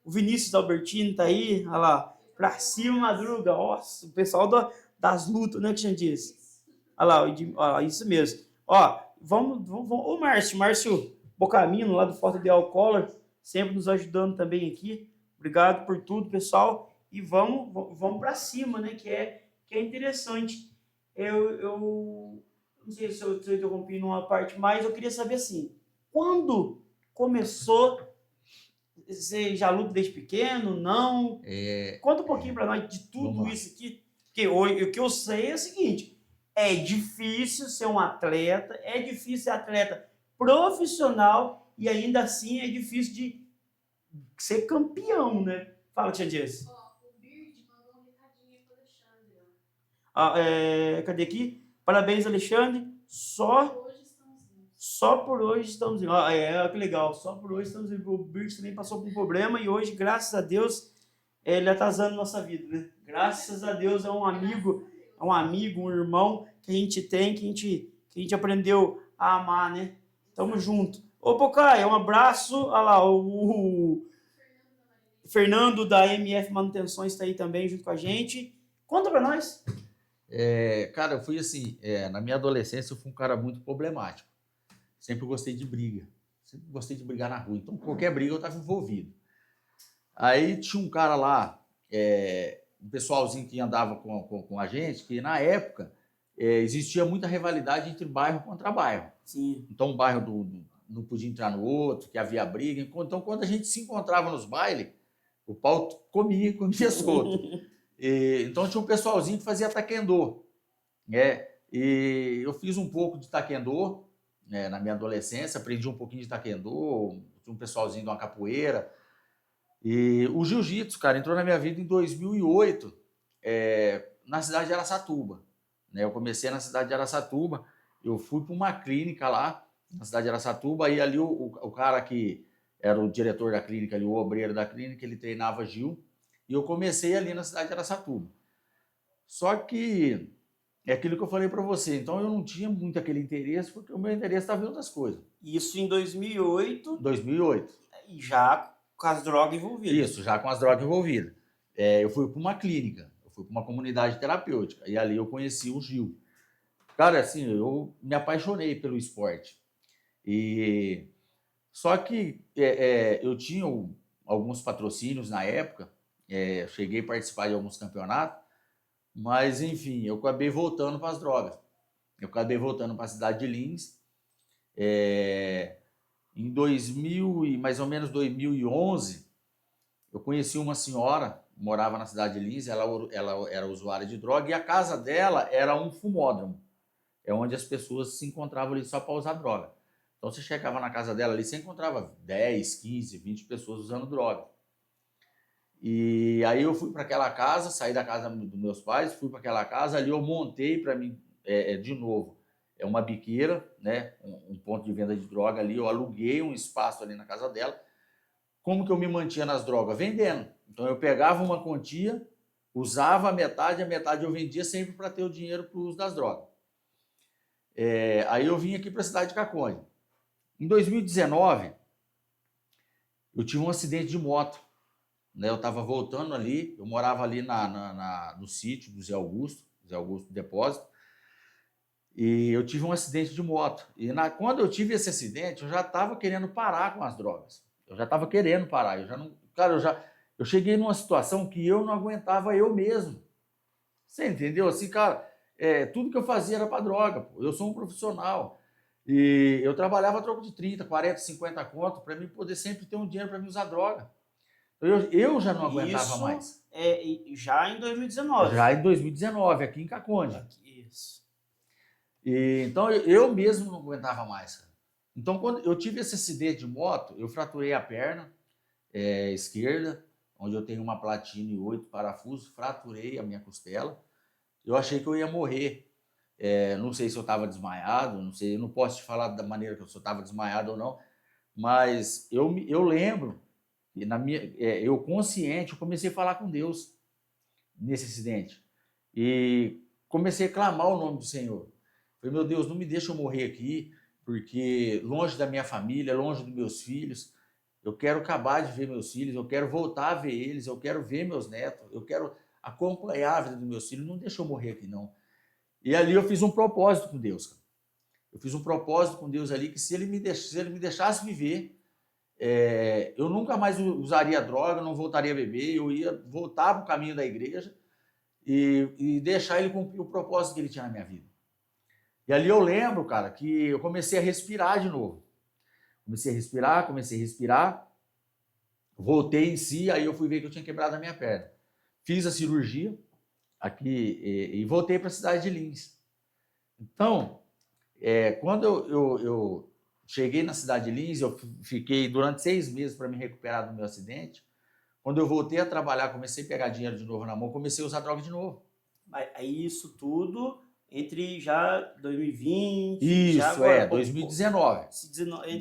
o Vinícius Albertino tá aí, olha lá, pra cima, Madruga, nossa, o pessoal das lutas, né, que a gente diz. Olha lá, isso mesmo. Ó, vamos, o Márcio Bocamino, lá do Forte de Alcola, sempre nos ajudando também aqui. Obrigado por tudo, pessoal. E vamos para cima, né? Que é interessante. Eu não sei se eu interrompi numa parte, mas eu queria saber assim, quando começou? Você já luta desde pequeno? Não? Conta um pouquinho para nós de tudo isso aqui. Porque o que eu sei é o seguinte: é difícil ser um atleta, é difícil ser atleta profissional e ainda assim é difícil de ser campeão, né? Fala, Tia Jess. O Bird mandou um recadinho aí pro Alexandre. Cadê aqui? Parabéns, Alexandre. Só por hoje estamos vivos. Que legal. Só por hoje estamos vivos. O Bird também passou por um problema e hoje, graças a Deus, ele está usando nossa vida, né? Graças a Deus é um amigo, um irmão que a gente tem, que a gente aprendeu a amar, né? Tamo junto. Ô, Pocai, um abraço. Olha lá, o Fernando da MF Manutenções está aí também junto com a gente. Conta para nós. Cara, eu fui assim, na minha adolescência eu fui um cara muito problemático. Sempre gostei de briga. Sempre gostei de brigar na rua. Então, qualquer briga eu estava envolvido. Aí tinha um cara lá, um pessoalzinho que andava com a gente, que na época existia muita rivalidade entre bairro contra bairro. Sim. Então um bairro não podia entrar no outro, que havia briga. Então quando a gente se encontrava nos bailes, o pau comia solto. Então tinha um pessoalzinho que fazia taekwondo. E eu fiz um pouco de taekwondo na minha adolescência, aprendi um pouquinho de taekwondo, tinha um pessoalzinho de uma capoeira. E o jiu-jitsu, cara, entrou na minha vida em 2008, na cidade de Araçatuba. Eu comecei na cidade de Araçatuba, eu fui para uma clínica lá, na cidade de Araçatuba, e ali o cara que era o diretor da clínica, ali, o obreiro da clínica, ele treinava Gil, e eu comecei ali na cidade de Araçatuba. Só que é aquilo que eu falei para você, então eu não tinha muito aquele interesse, porque o meu interesse estava em outras coisas. Isso em 2008. 2008. E já com as drogas envolvidas. Isso, já com as drogas envolvidas. Eu fui para uma clínica, eu fui para uma comunidade terapêutica, e ali eu conheci o Gil. Cara, assim, eu me apaixonei pelo esporte. Só que eu tinha alguns patrocínios na época, cheguei a participar de alguns campeonatos, mas, enfim, eu acabei voltando para as drogas. Eu acabei voltando para a cidade de Lins. Em 2000 mais ou menos 2011, eu conheci uma senhora, morava na cidade de Lins, ela era usuária de droga, e a casa dela era um fumódromo, onde as pessoas se encontravam ali só para usar droga. Então você chegava na casa dela ali, você encontrava 10, 15, 20 pessoas usando droga. E aí eu fui para aquela casa, saí da casa dos meus pais, fui para aquela casa, ali eu montei para mim, de novo, uma biqueira, né, um ponto de venda de droga ali, eu aluguei um espaço ali na casa dela. Como que eu me mantinha nas drogas? Vendendo Então eu pegava uma quantia, usava a metade eu vendia sempre para ter o dinheiro para o uso das drogas. Aí eu vim aqui para a cidade de Caconde. Em 2019, eu tive um acidente de moto. Né? Eu estava voltando ali, eu morava ali no sítio do Zé Augusto Depósito, e eu tive um acidente de moto. E quando eu tive esse acidente, eu já estava querendo parar com as drogas. Eu já estava querendo parar. Eu cheguei numa situação que eu não aguentava eu mesmo. Você entendeu? Assim, cara, tudo que eu fazia era para droga. Pô. Eu sou um profissional. E eu trabalhava a troco de 30, 40, 50 conto para mim poder sempre ter um dinheiro para me usar droga. Eu já não aguentava mais. Já em 2019. Já em 2019, aqui em Caconde. Isso. Então eu mesmo não aguentava mais. Cara. Então quando eu tive esse acidente de moto, eu fraturei a perna esquerda, onde eu tenho uma platina e 8 parafusos, fraturei a minha costela. Eu achei que eu ia morrer. Não sei se eu estava desmaiado, não sei, eu não posso te falar da maneira que eu estava desmaiado ou não, mas eu lembro que eu consciente, eu comecei a falar com Deus nesse acidente e comecei a clamar o nome do Senhor. Falei, meu Deus, não me deixa eu morrer aqui, porque longe da minha família, longe dos meus filhos, eu quero acabar de ver meus filhos, eu quero voltar a ver eles, eu quero ver meus netos, eu quero acompanhar a vida dos meus filhos, não deixa eu morrer aqui não. E ali eu fiz um propósito com Deus, cara. Eu fiz um propósito com Deus ali que se ele me deixasse viver, eu nunca mais usaria droga, não voltaria a beber, eu ia voltar para o caminho da igreja e deixar ele cumprir o propósito que ele tinha na minha vida. E ali eu lembro, cara, que eu comecei a respirar de novo. Comecei a respirar, voltei em si, aí eu fui ver que eu tinha quebrado a minha perna. Fiz a cirurgia aqui e voltei para a cidade de Lins. Então, quando eu cheguei na cidade de Lins, eu fiquei durante 6 meses para me recuperar do meu acidente. Quando eu voltei a trabalhar, comecei a pegar dinheiro de novo na mão, comecei a usar droga de novo. Aí isso tudo entre já 2020, Isso, já agora, 2019.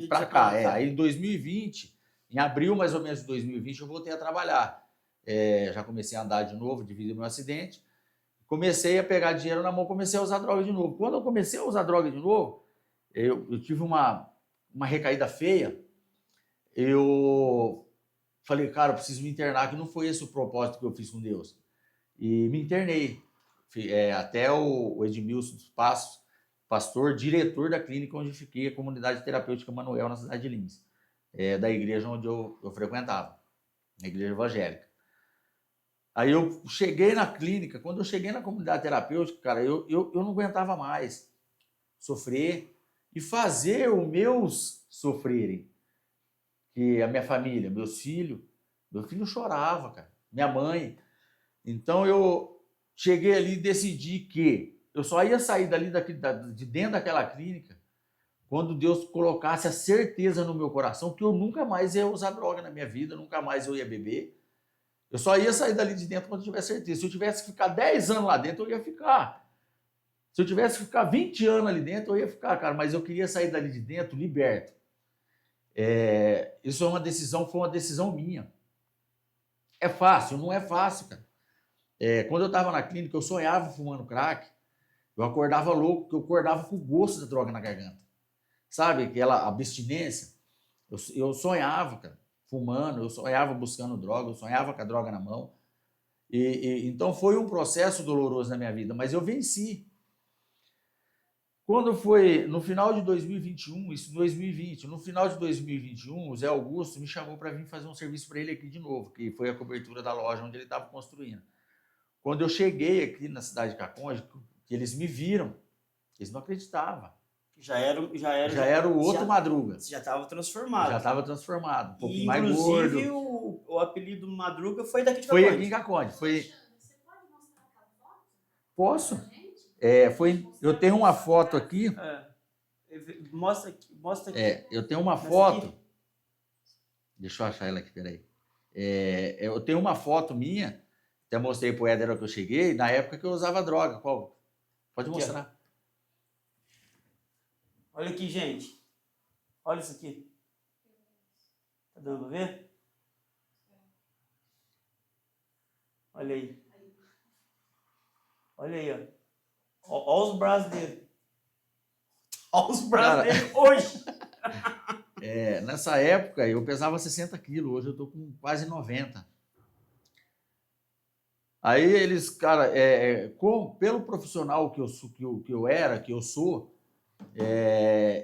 Para cá, Aí em 2020, em abril mais ou menos de 2020, eu voltei a trabalhar. Já comecei a andar de novo devido ao meu acidente. Comecei a pegar dinheiro na mão, comecei a usar droga de novo. Quando eu comecei a usar droga de novo, eu tive uma recaída feia. Eu falei, cara, eu preciso me internar, que não foi esse o propósito que eu fiz com Deus. E me internei. Até o Edmilson dos Passos, pastor, diretor da clínica onde fiquei, a comunidade terapêutica Manuel, na cidade de Lins, da igreja onde eu frequentava, na igreja evangélica. Aí eu cheguei na clínica, quando eu cheguei na comunidade terapêutica, cara, eu não aguentava mais sofrer e fazer os meus sofrerem. Que a minha família, meu filho chorava, cara, minha mãe. Então eu cheguei ali e decidi que eu só ia sair de dentro daquela clínica quando Deus colocasse a certeza no meu coração que eu nunca mais ia usar droga na minha vida, nunca mais eu ia beber. Eu só ia sair dali de dentro quando eu tivesse certeza. Se eu tivesse que ficar 10 anos lá dentro, eu ia ficar. Se eu tivesse que ficar 20 anos ali dentro, eu ia ficar, cara. Mas eu queria sair dali de dentro liberto. Isso foi uma decisão minha. É fácil? Não é fácil, cara. Quando eu estava na clínica, eu sonhava fumando crack. Eu acordava louco, porque eu acordava com o gosto da droga na garganta. Sabe, aquela abstinência. Eu sonhava, cara, fumando, eu sonhava buscando droga, eu sonhava com a droga na mão. Então foi um processo doloroso na minha vida, mas eu venci. Quando foi no final de 2021, isso 2020, no final de 2021, o Zé Augusto me chamou para vir fazer um serviço para ele aqui de novo, que foi a cobertura da loja onde ele estava construindo. Quando eu cheguei aqui na cidade de Caconde, que eles me viram, eles não acreditavam. Já era o outro Madruga. Você já estava transformado. Já estava transformado, um pouquinho mais gordo. Inclusive, o apelido Madruga foi daqui de Caconde. Foi aqui em Caconde. Você pode mostrar aquela foto? Posso? Eu tenho uma foto aqui. Mostra aqui. Eu tenho uma foto. Aqui. Deixa eu achar ela aqui, peraí. Eu tenho uma foto minha, até mostrei pro Éder que eu cheguei, na época que eu usava droga. Qual? Pode mostrar. Aqui, olha aqui, gente. Olha isso aqui. Tá dando pra ver? Olha aí. Olha aí, ó. Olha os braços dele. Olha os braços dele hoje. Nessa época eu pesava 60 quilos, hoje eu tô com quase 90. Aí eles, cara, pelo profissional que eu sou,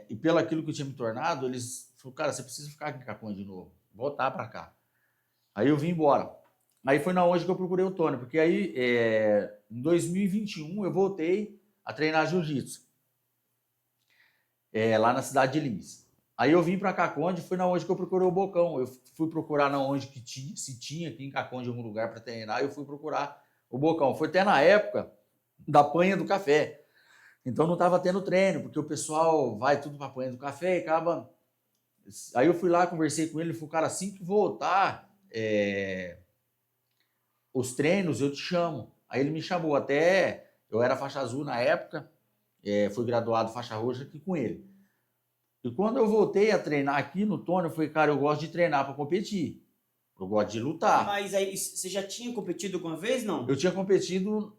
e pelo aquilo que eu tinha me tornado, eles falaram, cara, você precisa ficar aqui em Caconde de novo, voltar para cá. Aí eu vim embora. Aí foi na onde que eu procurei o Tony, porque aí em 2021 eu voltei a treinar jiu-jitsu, lá na cidade de Lins. Aí eu vim para Caconde, foi na onde que eu procurei o Bocão. Eu fui procurar na onde que tinha, se tinha aqui em Caconde algum lugar para treinar, eu fui procurar o Bocão. Foi até na época da panha do café. Então não estava tendo treino, porque o pessoal vai tudo para a panha do café e acaba... Aí eu fui lá, conversei com ele, ele falou, cara, assim que voltar os treinos, eu te chamo. Aí ele me chamou, até eu era faixa azul na época, fui graduado faixa roxa aqui com ele. E quando eu voltei a treinar aqui no Tony, eu falei, cara, eu gosto de treinar para competir. Eu gosto de lutar. Mas aí, você já tinha competido alguma vez, não? Eu tinha competido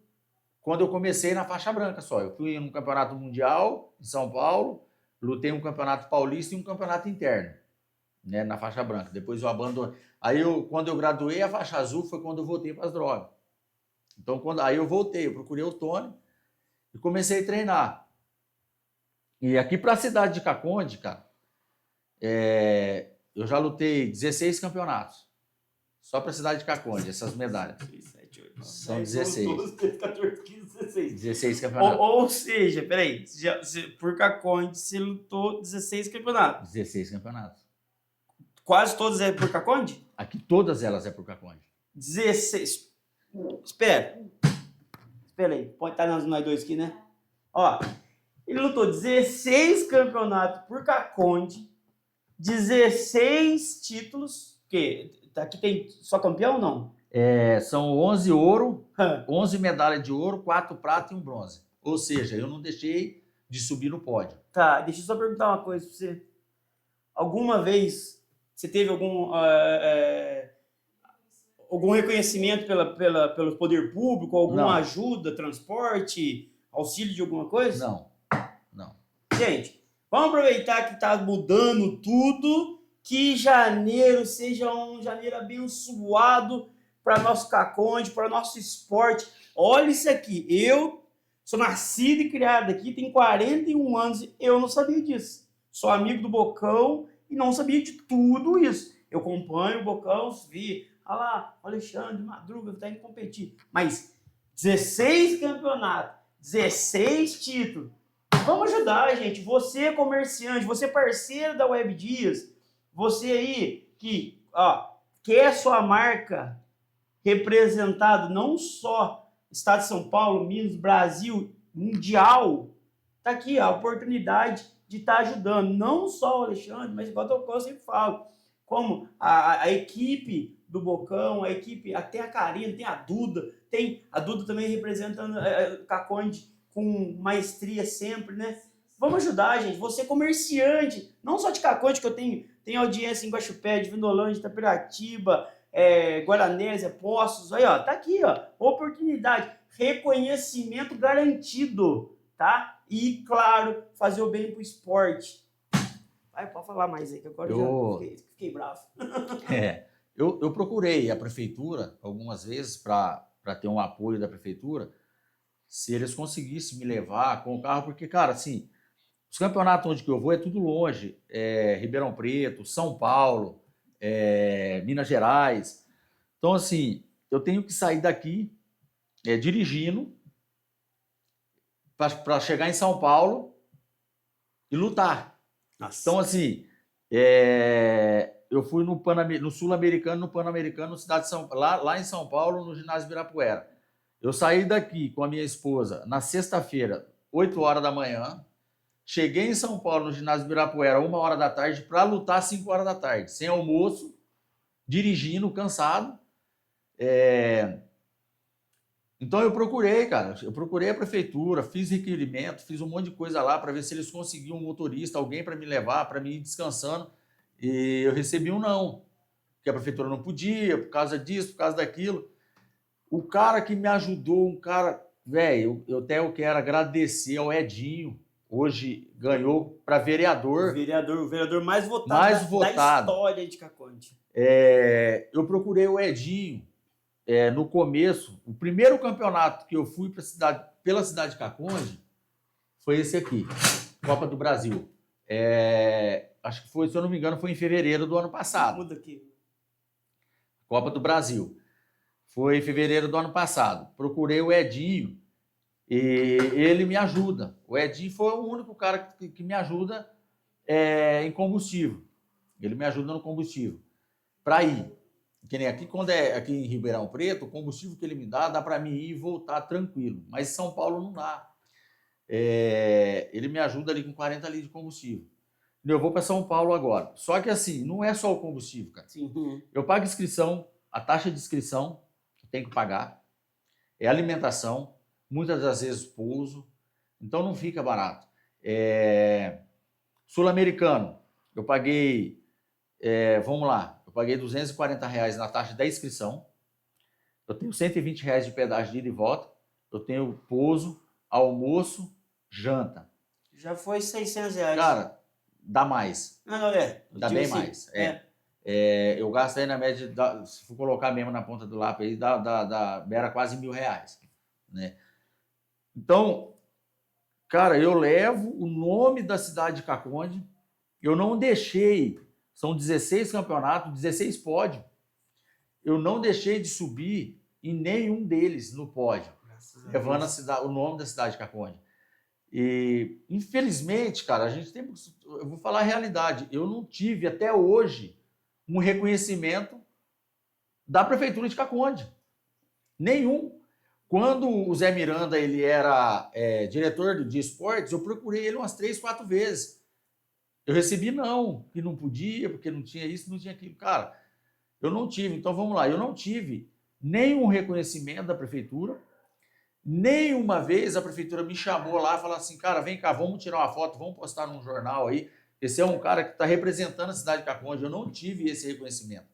quando eu comecei na faixa branca só. Eu fui num campeonato mundial em São Paulo, lutei um campeonato paulista e um campeonato interno, né, na faixa branca. Depois eu abandonei. Aí, quando eu graduei a faixa azul, foi quando eu voltei para as drogas. Então, aí eu voltei, eu procurei o Tony e comecei a treinar. E aqui para a cidade de Caconde, cara, eu já lutei 16 campeonatos. Só para a cidade de Caconde, essas medalhas. 6, 7, 8, 9, São 10, 16. 12, 13, 14, 15, 16. 16 campeonatos. Ou seja, peraí, por Caconde você lutou 16 campeonatos. 16 campeonatos. Quase todos é por Caconde? Aqui todas elas é por Caconde. 16. Espera aí, pode estar nós dois aqui, né? Ó, ele lutou 16 campeonatos por Caconde, 16 títulos, que aqui tem só campeão ou não? São 11 ouro, 11 medalhas de ouro, 4 prata e 1 bronze. Ou seja, eu não deixei de subir no pódio. Tá, deixa eu só perguntar uma coisa pra você. Alguma vez você teve algum reconhecimento pelo poder público, alguma Não. ajuda, transporte, auxílio de alguma coisa? Não. Gente, vamos aproveitar que tá mudando tudo, que janeiro seja um janeiro abençoado para nosso Caconde, para nosso esporte. Olha isso aqui, eu sou nascido e criado aqui, tenho 41 anos, eu não sabia disso. Sou amigo do Bocão e não sabia de tudo isso. Eu acompanho o Bocão, vi, olha lá, o Alexandre Madruga está indo competir. Mas 16 campeonatos, 16 títulos. Vamos ajudar, gente. Você é comerciante, você é parceiro da Web Dias, você aí que quer sua marca representada não só Estado de São Paulo, Minas, Brasil, mundial, tá aqui a oportunidade de estar ajudando, não só o Alexandre, mas igual eu sempre falo, como a equipe do Bocão, a equipe, até a Karina, tem a Duda também representando Caconde com maestria sempre, né? Vamos ajudar, gente. Você é comerciante, não só de Caconde, que eu tenho audiência em Guaxupé, de Vindolândia, Itapiratiba, Guaranésia, Poços, aí, ó, tá aqui, ó, oportunidade, reconhecimento garantido, tá? E, claro, fazer o bem pro esporte. Vai, pode falar mais aí, que agora eu já fiquei bravo. Eu procurei a prefeitura algumas vezes para ter um apoio da prefeitura, se eles conseguissem me levar com o carro, porque, cara, assim, os campeonatos onde que eu vou é tudo longe, Ribeirão Preto, São Paulo, Minas Gerais. Então, assim, eu tenho que sair daqui dirigindo para chegar em São Paulo e lutar. Nossa. Então, assim, eu fui no Sul-Americano, no Pan-Americano, cidade de São lá em São Paulo, no ginásio Ibirapuera. Eu saí daqui com a minha esposa na sexta-feira, 8 horas da manhã, cheguei em São Paulo, no ginásio Ibirapuera, 1 hora da tarde, para lutar 5 horas da tarde, sem almoço, dirigindo, cansado. Então eu procurei a prefeitura, fiz requerimento, fiz um monte de coisa lá para ver se eles conseguiam um motorista, alguém para me levar, para me ir descansando, e eu recebi um não, porque a prefeitura não podia, por causa disso, por causa daquilo. O cara que me ajudou, um cara... Velho, eu quero agradecer ao Edinho. Hoje ganhou para vereador. O vereador mais votado, Mais da votado. história de Caconde. Eu procurei o Edinho no começo. O primeiro campeonato que eu fui pela cidade de Caconde foi esse aqui, Copa do Brasil. Acho que foi, se eu não me engano, foi em fevereiro do ano passado. Muda aqui. Copa do Brasil. Foi em fevereiro do ano passado. Procurei o Edinho e ele me ajuda. O Edinho foi o único cara que me ajuda em combustível. Ele me ajuda no combustível. Para ir. Que nem aqui, quando é aqui em Ribeirão Preto, o combustível que ele me dá para mim ir e voltar tranquilo. Mas em São Paulo não dá. Ele me ajuda ali com 40 litros de combustível. Eu vou para São Paulo agora. Só que assim, não é só o combustível, cara. Sim. Eu pago inscrição, a taxa de inscrição que tem que pagar, é alimentação, muitas das vezes pouso, então não fica barato. Sul-Americano, eu paguei, vamos lá, eu paguei R$240 na taxa da inscrição, eu tenho R$120 de pedágio de ida e volta, eu tenho pouso, almoço, janta. Já foi R$600. Cara, dá mais. Não, dá bem mais. Eu gasto aí na média, se for colocar mesmo na ponta do lápis, aí beira quase R$1.000. Né? Então, cara, eu levo o nome da cidade de Caconde, eu não deixei, são 16 campeonatos, 16 pódios, eu não deixei de subir em nenhum deles no pódio, levando o nome da cidade de Caconde. E, infelizmente, cara, eu vou falar a realidade, eu não tive até hoje um reconhecimento da Prefeitura de Caconde. Nenhum. Quando o Zé Miranda ele era diretor de esportes, eu procurei ele umas 3, 4 vezes. Eu recebi não, que não podia, porque não tinha isso, não tinha aquilo. Cara, eu não tive. Então, vamos lá, eu não tive nenhum reconhecimento da Prefeitura. Nenhuma vez a Prefeitura me chamou lá e falou assim, cara, vem cá, vamos tirar uma foto, vamos postar num jornal aí. Esse é um cara que está representando a cidade de Caconde. Eu não tive esse reconhecimento.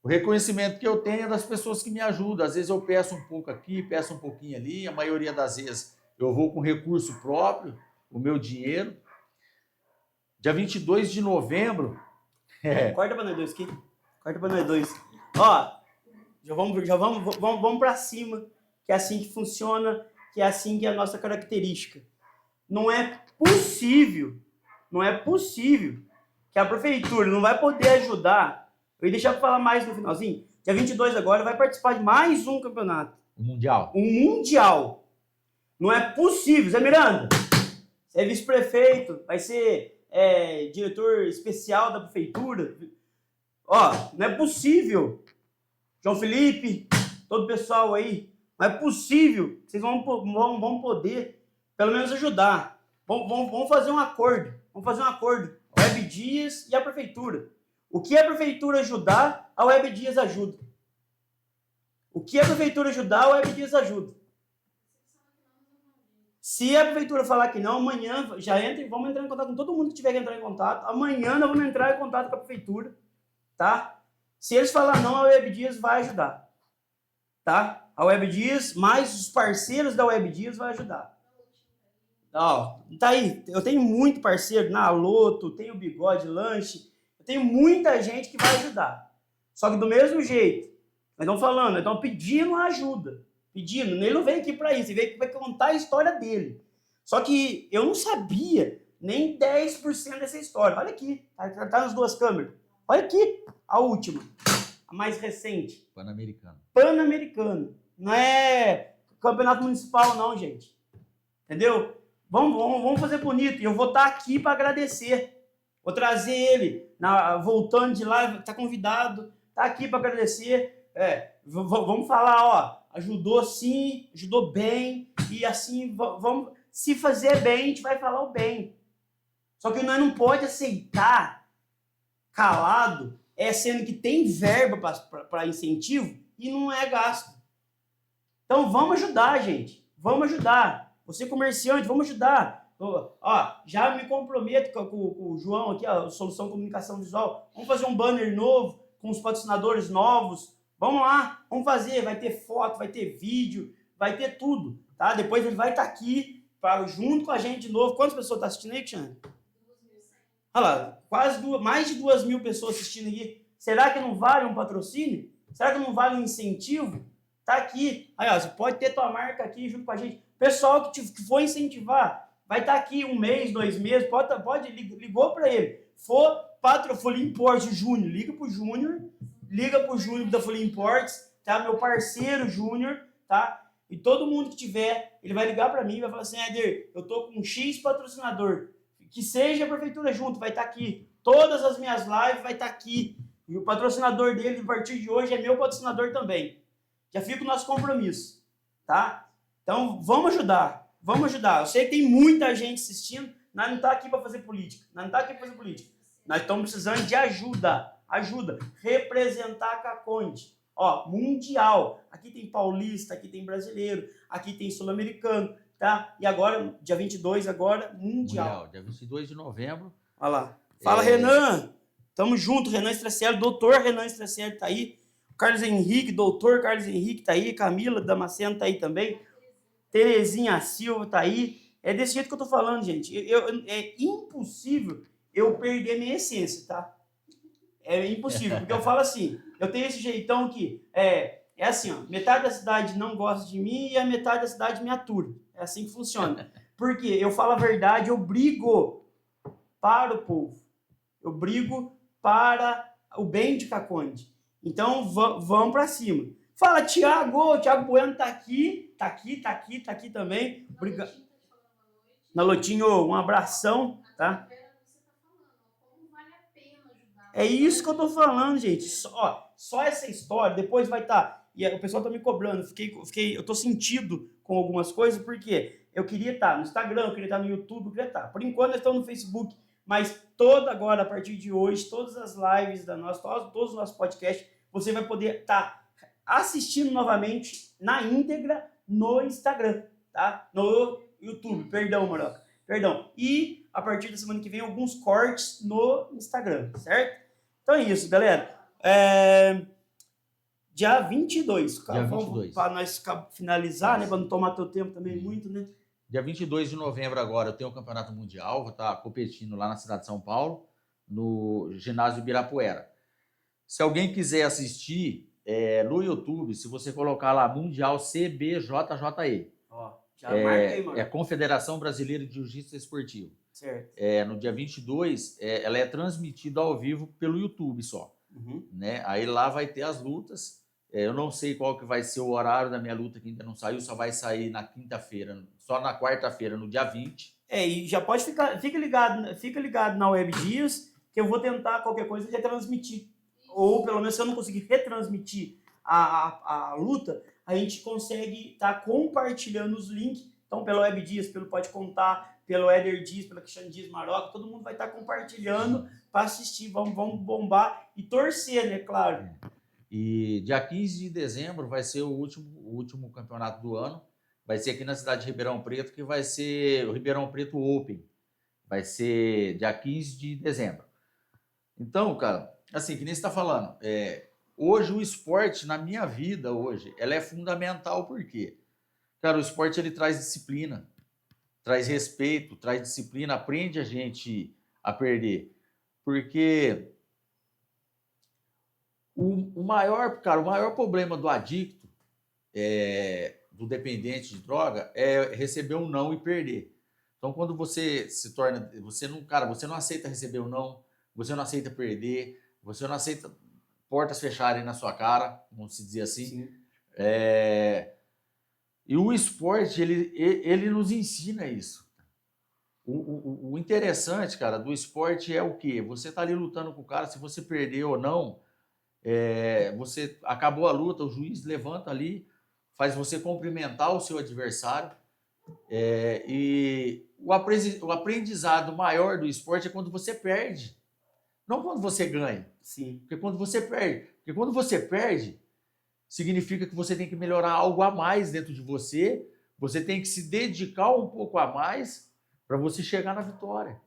O reconhecimento que eu tenho é das pessoas que me ajudam. Às vezes eu peço um pouco aqui, peço um pouquinho ali. A maioria das vezes eu vou com recurso próprio, o meu dinheiro. Dia 22 de novembro... Corta para nós dois aqui. Corta para nós dois. Ó, vamos para cima, que é assim que funciona, que é assim que é a nossa característica. Não é possível que a prefeitura não vai poder ajudar. Eu ia deixar para falar mais no finalzinho. Dia 22 agora vai participar de mais um campeonato. Um mundial. Um mundial. Não é possível. Zé Miranda, você é vice-prefeito, vai ser diretor especial da prefeitura. Ó, não é possível. João Felipe, todo o pessoal aí, não é possível. Vocês vão poder, pelo menos, ajudar. Vamos fazer um acordo. A Web Dias e a prefeitura. O que a prefeitura ajudar, a Web Dias ajuda. O que a prefeitura ajudar, a Web Dias ajuda. Se a prefeitura falar que não, amanhã vamos entrar em contato com todo mundo que tiver que entrar em contato. Amanhã nós vamos entrar em contato com a prefeitura, tá? Se eles falar não, a Web Dias vai ajudar, tá? A Web Dias, mais os parceiros da Web Dias vai ajudar. Ó, tá aí, eu tenho muito parceiro na Loto, tenho Bigode Lanche, eu tenho muita gente que vai ajudar. Só que do mesmo jeito, nós estamos falando, nós estamos pedindo ajuda. Ele não veio aqui para isso, ele veio para contar a história dele. Só que eu não sabia nem 10% dessa história. Olha aqui, tá nas duas câmeras. Olha aqui, a última, a mais recente. Pan-Americano. Não é campeonato municipal não, gente. Entendeu? Vamos fazer bonito. E eu vou estar aqui para agradecer. Vou trazer ele, voltando de lá, tá convidado, tá aqui para agradecer. Vamos falar, ó, ajudou sim, ajudou bem, e assim, vamos, se fazer bem, a gente vai falar o bem. Só que nós não pode aceitar calado, sendo que tem verba para incentivo e não é gasto. Então vamos ajudar, gente, vamos ajudar. Você comerciante, vamos ajudar. Ó, já me comprometo com o João aqui, a Solução Comunicação Visual, vamos fazer um banner novo, com os patrocinadores novos, Vamos lá, vamos fazer, vai ter foto, vai ter vídeo, vai ter tudo, tá? Depois ele vai estar aqui junto com a gente de novo. Quantas pessoas estão assistindo aí, Cristiano? 2.100. Olha lá, mais de 2.000 pessoas assistindo aqui. Será que não vale um patrocínio? Será que não vale um incentivo? Tá aqui. Aí, ó, você pode ter tua marca aqui junto com a gente. Pessoal que for incentivar, vai estar aqui 1 mês, 2 meses, ligou para ele. For Folia Imports, o Júnior, liga pro Júnior da Folia Imports, tá? Meu parceiro Júnior, tá? E todo mundo que tiver, ele vai ligar para mim e vai falar assim, Éder, eu tô com um X patrocinador, que seja a prefeitura junto, vai estar aqui. Todas as minhas lives vai estar aqui. E o patrocinador dele, a partir de hoje, é meu patrocinador também. Já fica o nosso compromisso, tá? Então, vamos ajudar. Eu sei que tem muita gente assistindo, nós não estamos aqui para fazer política. Nós estamos precisando de ajuda. Representar a Caconde. Ó, mundial. Aqui tem paulista, aqui tem brasileiro, aqui tem sul-americano, tá? E agora, dia 22, agora, mundial. Dia 22 de novembro. Olha lá. Fala, Renan. Tamo junto, Renan Stracielli, doutor Renan Stracielli tá aí. Carlos Henrique, doutor Carlos Henrique tá aí. Camila Damasceno tá aí também. Terezinha Silva tá aí. É desse jeito que eu tô falando, gente. É impossível eu perder minha essência, tá? É impossível, porque eu falo assim, eu tenho esse jeitão que é assim, ó, metade da cidade não gosta de mim e a metade da cidade me atura. É assim que funciona. Porque eu falo a verdade, eu brigo para o povo. Eu brigo para o bem de Caconde. Então, vamos para cima. Fala, Thiago Bueno tá aqui também. Obrigado. Na Lotinho, um abração, tá? É isso que eu tô falando, gente. Só essa história, depois vai estar. E o pessoal tá me cobrando. Eu tô sentido com algumas coisas, porque eu queria estar no Instagram, eu queria estar no YouTube, eu queria estar. Por enquanto, nós estamos no Facebook, mas agora, a partir de hoje, todas as lives todos os nossos podcasts, você vai poder estar assistindo novamente na íntegra no Instagram, tá? No YouTube, perdão, Maroca. Perdão. E a partir da semana que vem, alguns cortes no Instagram, certo? Então é isso, galera. Dia 22. Dia 22. Para nós finalizar, né? Para não tomar teu tempo também muito, né? Dia 22 de novembro agora eu tenho o Campeonato Mundial, vou estar competindo lá na cidade de São Paulo, no ginásio Ibirapuera. Se alguém quiser assistir no YouTube, se você colocar lá Mundial CBJJE, já marca aí, mano. É Confederação Brasileira de Jiu-Jitsu Esportivo. Certo. No dia 22, ela é transmitida ao vivo pelo YouTube só. Uhum. Né? Aí lá vai ter as lutas. Eu não sei qual que vai ser o horário da minha luta, que ainda não saiu, só vai sair na quinta-feira, só na quarta-feira, no dia 20. E já pode fica ligado na Web Dias, que eu vou tentar qualquer coisa retransmitir. Ou pelo menos se eu não conseguir retransmitir a luta, a gente consegue estar compartilhando os links. Então, pelo Web Dias, pelo Pode Contar, pelo Éder Dias, pelo Cristiano Dias Maroca, todo mundo vai estar compartilhando para assistir. Vamos bombar e torcer, né? Claro. E dia 15 de dezembro vai ser o último campeonato do ano. Vai ser aqui na cidade de Ribeirão Preto, que vai ser o Ribeirão Preto Open. Vai ser dia 15 de dezembro. Então, cara, assim, que nem você está falando, hoje o esporte, na minha vida hoje, ela é fundamental, por quê? Cara, o esporte ele traz disciplina, traz respeito, traz disciplina, aprende a gente a perder. Porque o maior problema do adicto, do dependente de droga, é receber um não e perder. Então, quando você se torna... você não aceita receber um não, você não aceita perder, você não aceita portas fecharem na sua cara, vamos dizer assim. Sim. E o esporte, ele nos ensina isso. O interessante, cara, do esporte é o quê? Você tá ali lutando com o cara, se você perder ou não, você acabou a luta, o juiz levanta ali, faz você cumprimentar o seu adversário. E o aprendizado maior do esporte é quando você perde, não quando você ganha. Sim. Porque quando você perde, significa que você tem que melhorar algo a mais dentro de você, você tem que se dedicar um pouco a mais para você chegar na vitória.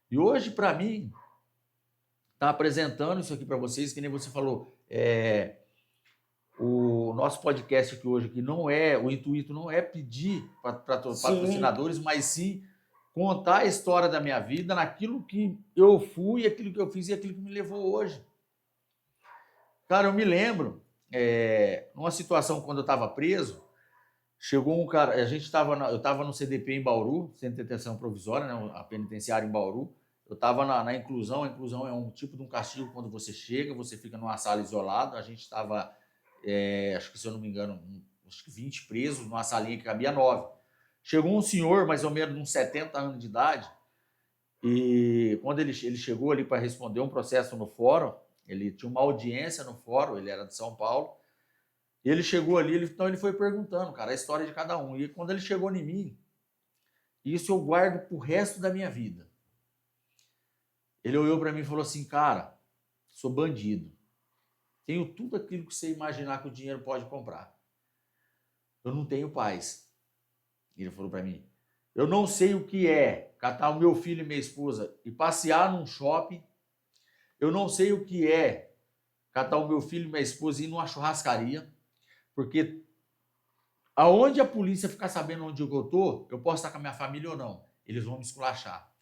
E hoje, para mim, tá apresentando isso aqui para vocês, que nem você falou, O nosso podcast aqui hoje, que não é, o intuito não é pedir patrocinadores, mas sim contar a história da minha vida, naquilo que eu fui, aquilo que eu fiz e aquilo que me levou hoje. Cara, eu me lembro, numa situação quando eu estava preso, chegou um cara, eu estava no CDP em Bauru, Centro de Detenção Provisória, né, a penitenciária em Bauru. Eu estava na inclusão. A inclusão é um tipo de um castigo quando você chega, você fica numa sala isolada. A gente estava, acho que se eu não me engano, acho que 20 presos, numa salinha que cabia 9. Chegou um senhor, mais ou menos uns 70 anos de idade, e quando ele chegou ali para responder um processo no fórum, ele tinha uma audiência no fórum, ele era de São Paulo. Ele chegou ali, então ele foi perguntando, cara, a história de cada um. E quando ele chegou em mim, isso eu guardo pro resto da minha vida. Ele olhou para mim e falou assim, cara, sou bandido. Tenho tudo aquilo que você imaginar que o dinheiro pode comprar. Eu não tenho paz. Ele falou para mim, eu não sei o que é catar o meu filho e minha esposa e passear num shopping. Eu não sei o que é catar o meu filho e minha esposa e ir numa churrascaria. Porque aonde a polícia ficar sabendo onde eu tô, eu posso estar com a minha família ou não. Eles vão me esculachar.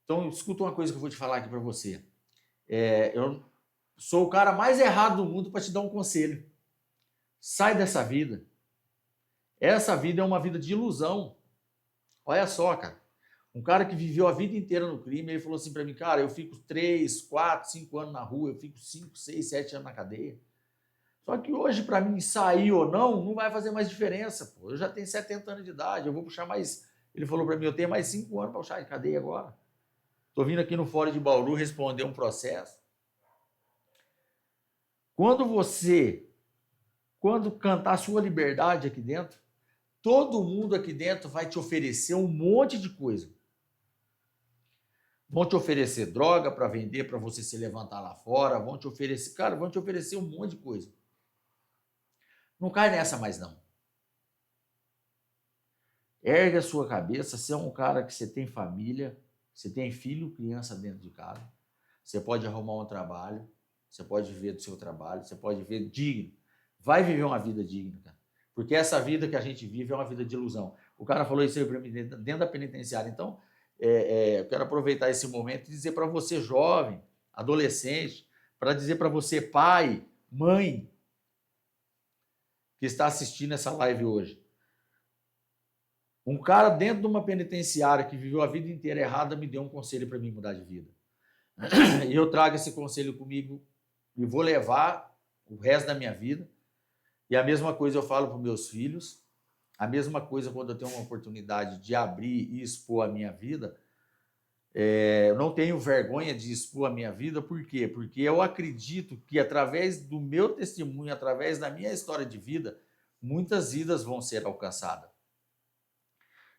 Então, escuta uma coisa que eu vou te falar aqui para você. Eu sou o cara mais errado do mundo para te dar um conselho. Sai dessa vida. Essa vida é uma vida de ilusão. Olha só, cara. Um cara que viveu a vida inteira no crime, ele falou assim para mim, cara, eu fico 3, 4, 5 anos na rua, eu fico 5, 6, 7 anos na cadeia. Só que hoje, para mim, sair ou não vai fazer mais diferença. Pô. Eu já tenho 70 anos de idade, eu vou puxar mais... Ele falou para mim, eu tenho mais 5 anos para puxar de cadeia agora. Estou vindo aqui no Fórum de Bauru responder um processo. Quando cantar a sua liberdade aqui dentro, todo mundo aqui dentro vai te oferecer um monte de coisa. Vão te oferecer droga para vender, para você se levantar lá fora, vão te oferecer um monte de coisa. Não cai nessa mais, não. Ergue a sua cabeça, você é um cara que você tem família, você tem filho, criança dentro de casa, você pode arrumar um trabalho, você pode viver do seu trabalho, você pode viver digno. Vai viver uma vida digna, cara. Porque essa vida que a gente vive é uma vida de ilusão. O cara falou isso aí para mim dentro da penitenciária. Então, eu quero aproveitar esse momento e dizer para você, jovem, adolescente, para dizer para você, pai, mãe, que está assistindo essa live hoje. Um cara dentro de uma penitenciária que viveu a vida inteira errada me deu um conselho para mim mudar de vida. E eu trago esse conselho comigo e vou levar o resto da minha vida. E a mesma coisa eu falo para os meus filhos, a mesma coisa quando eu tenho uma oportunidade de abrir e expor a minha vida. Eu não tenho vergonha de expor a minha vida, por quê? Porque eu acredito que através do meu testemunho, através da minha história de vida, muitas vidas vão ser alcançadas.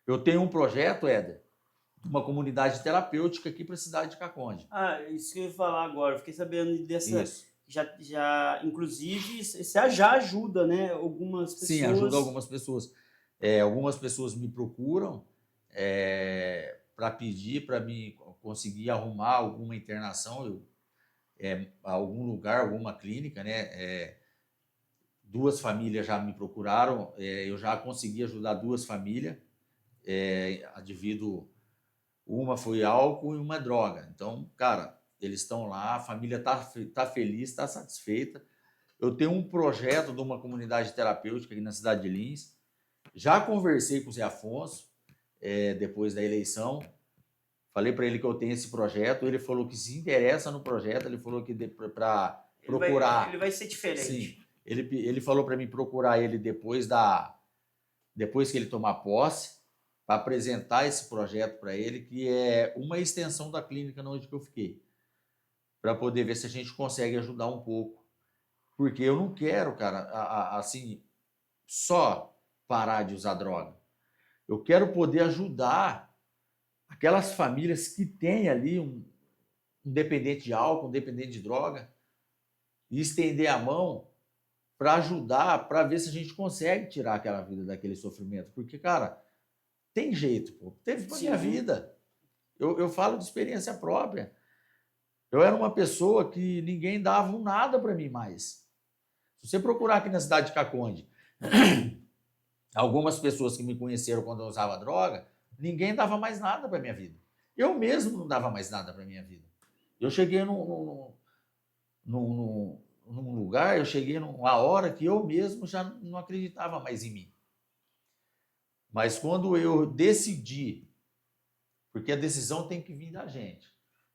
Eu tenho um projeto, Éder, de uma comunidade terapêutica aqui para a cidade de Caconde. Isso que eu ia falar agora, eu fiquei sabendo dessa... Isso. Inclusive, você já ajuda, né, algumas pessoas. Sim, ajuda algumas pessoas. Algumas pessoas me procuram para pedir, para me conseguir arrumar alguma internação, algum lugar, alguma clínica, né? 2 famílias já me procuraram, eu já consegui ajudar 2 famílias, devido, uma foi álcool e uma droga. Então, cara, eles estão lá, a família tá feliz, está satisfeita. Eu tenho um projeto de uma comunidade terapêutica aqui na cidade de Lins. Já conversei com o Zé Afonso, depois da eleição. Falei para ele que eu tenho esse projeto. Ele falou que se interessa no projeto. Ele falou que para procurar... Ele vai ser diferente. Sim. Ele falou para mim procurar ele depois que ele tomar posse, para apresentar esse projeto para ele, que é uma extensão da clínica onde eu fiquei, para poder ver se a gente consegue ajudar um pouco. Porque eu não quero, cara, assim, só parar de usar droga. Eu quero poder ajudar aquelas famílias que têm ali um dependente de álcool, um dependente de droga, e estender a mão para ajudar, para ver se a gente consegue tirar aquela vida daquele sofrimento. Porque, cara, tem jeito, pô. Teve pra minha vida. Eu falo de experiência própria. Eu era uma pessoa que ninguém dava um nada para mim mais. Se você procurar aqui na cidade de Caconde, algumas pessoas que me conheceram quando eu usava droga, ninguém dava mais nada para minha vida. Eu mesmo não dava mais nada para minha vida. Eu cheguei num lugar, eu cheguei numa hora que eu mesmo já não acreditava mais em mim. Mas quando eu decidi, porque a decisão tem que vir da gente.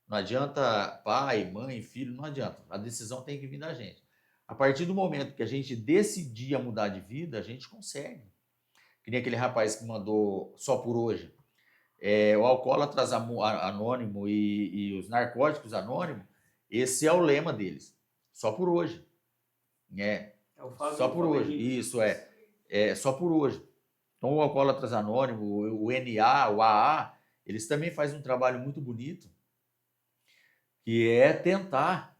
Não adianta pai, mãe, filho, não adianta. A decisão tem que vir da gente. A partir do momento que a gente decidia mudar de vida, a gente consegue. Que nem aquele rapaz que mandou só por hoje. O Alcoólatras Anônimo e os Narcóticos Anônimos, esse é o lema deles. Só por hoje. Só por hoje. Isso é só por hoje. Então o Alcoólatras Anônimo, o NA, o AA, eles também fazem um trabalho muito bonito, que é tentar,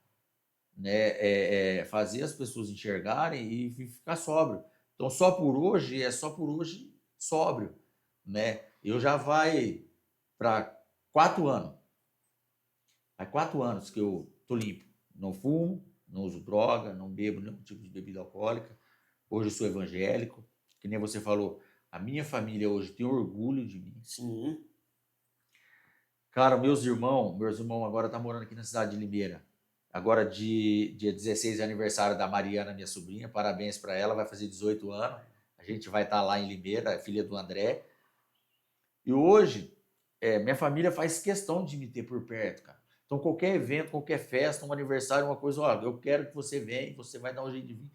né, fazer as pessoas enxergarem e ficar sóbrio. Então só por hoje é só por hoje sóbrio, né? Eu já vai para 4 anos. Há 4 anos que eu tô limpo. Não fumo, não uso droga, não bebo nenhum tipo de bebida alcoólica. Hoje eu sou evangélico, que nem você falou. A minha família hoje tem orgulho de mim. Sim. Cara, meus irmãos agora estão morando aqui na cidade de Limeira. Agora, dia 16 é aniversário da Mariana, minha sobrinha. Parabéns para ela, vai fazer 18 anos. A gente vai estar lá em Limeira, filha do André. E hoje, minha família faz questão de me ter por perto, cara. Então, qualquer evento, qualquer festa, um aniversário, uma coisa, ó, eu quero que você venha, você vai dar um jeito de vir.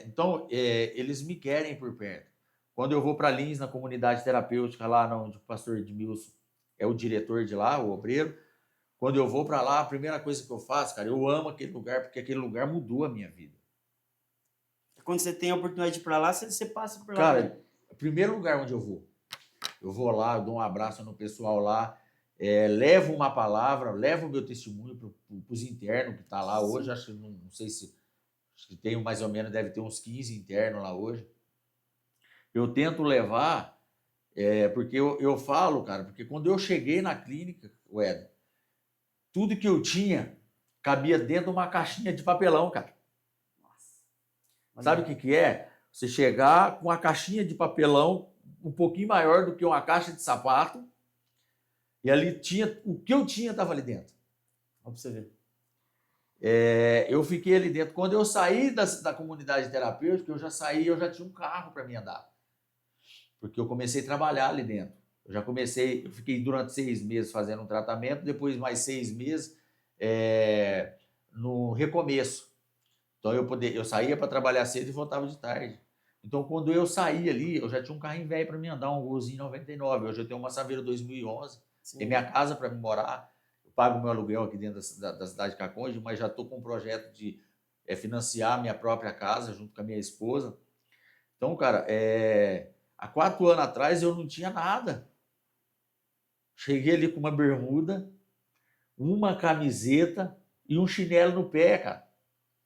Então, eles me querem por perto. Quando eu vou para Lins, na comunidade terapêutica, lá onde o pastor Edmilson é o diretor de lá, o obreiro, quando eu vou para lá, a primeira coisa que eu faço, cara, eu amo aquele lugar, porque aquele lugar mudou a minha vida. Quando você tem a oportunidade de ir para lá, você passa por lá. Cara, o primeiro lugar onde eu vou lá, eu dou um abraço no pessoal lá, levo uma palavra, levo o meu testemunho para os internos que tá lá hoje. Acho que não sei se acho que tem mais ou menos, deve ter uns 15 internos lá hoje. Eu tento levar, porque eu falo, cara, porque quando eu cheguei na clínica, tudo que eu tinha cabia dentro de uma caixinha de papelão, cara. Nossa. Sabe o que é? Você chegar com uma caixinha de papelão um pouquinho maior do que uma caixa de sapato, e ali tinha, o que eu tinha estava ali dentro. Olha pra você ver. Eu fiquei ali dentro. Quando eu saí da comunidade terapêutica, eu já tinha um carro para me andar. Porque eu comecei a trabalhar ali dentro. Eu fiquei durante 6 meses fazendo um tratamento, depois mais 6 meses no recomeço. Então eu saía para trabalhar cedo e voltava de tarde. Então quando eu saí ali, eu já tinha um carrinho velho para me andar, um Golzinho 99. Hoje eu tenho uma Saveiro 2011, tem minha casa para me morar. Pago meu aluguel aqui dentro da cidade de Caconde, mas já estou com um projeto de financiar minha própria casa junto com a minha esposa. Então, cara, há 4 anos atrás eu não tinha nada. Cheguei ali com uma bermuda, uma camiseta e um chinelo no pé, cara.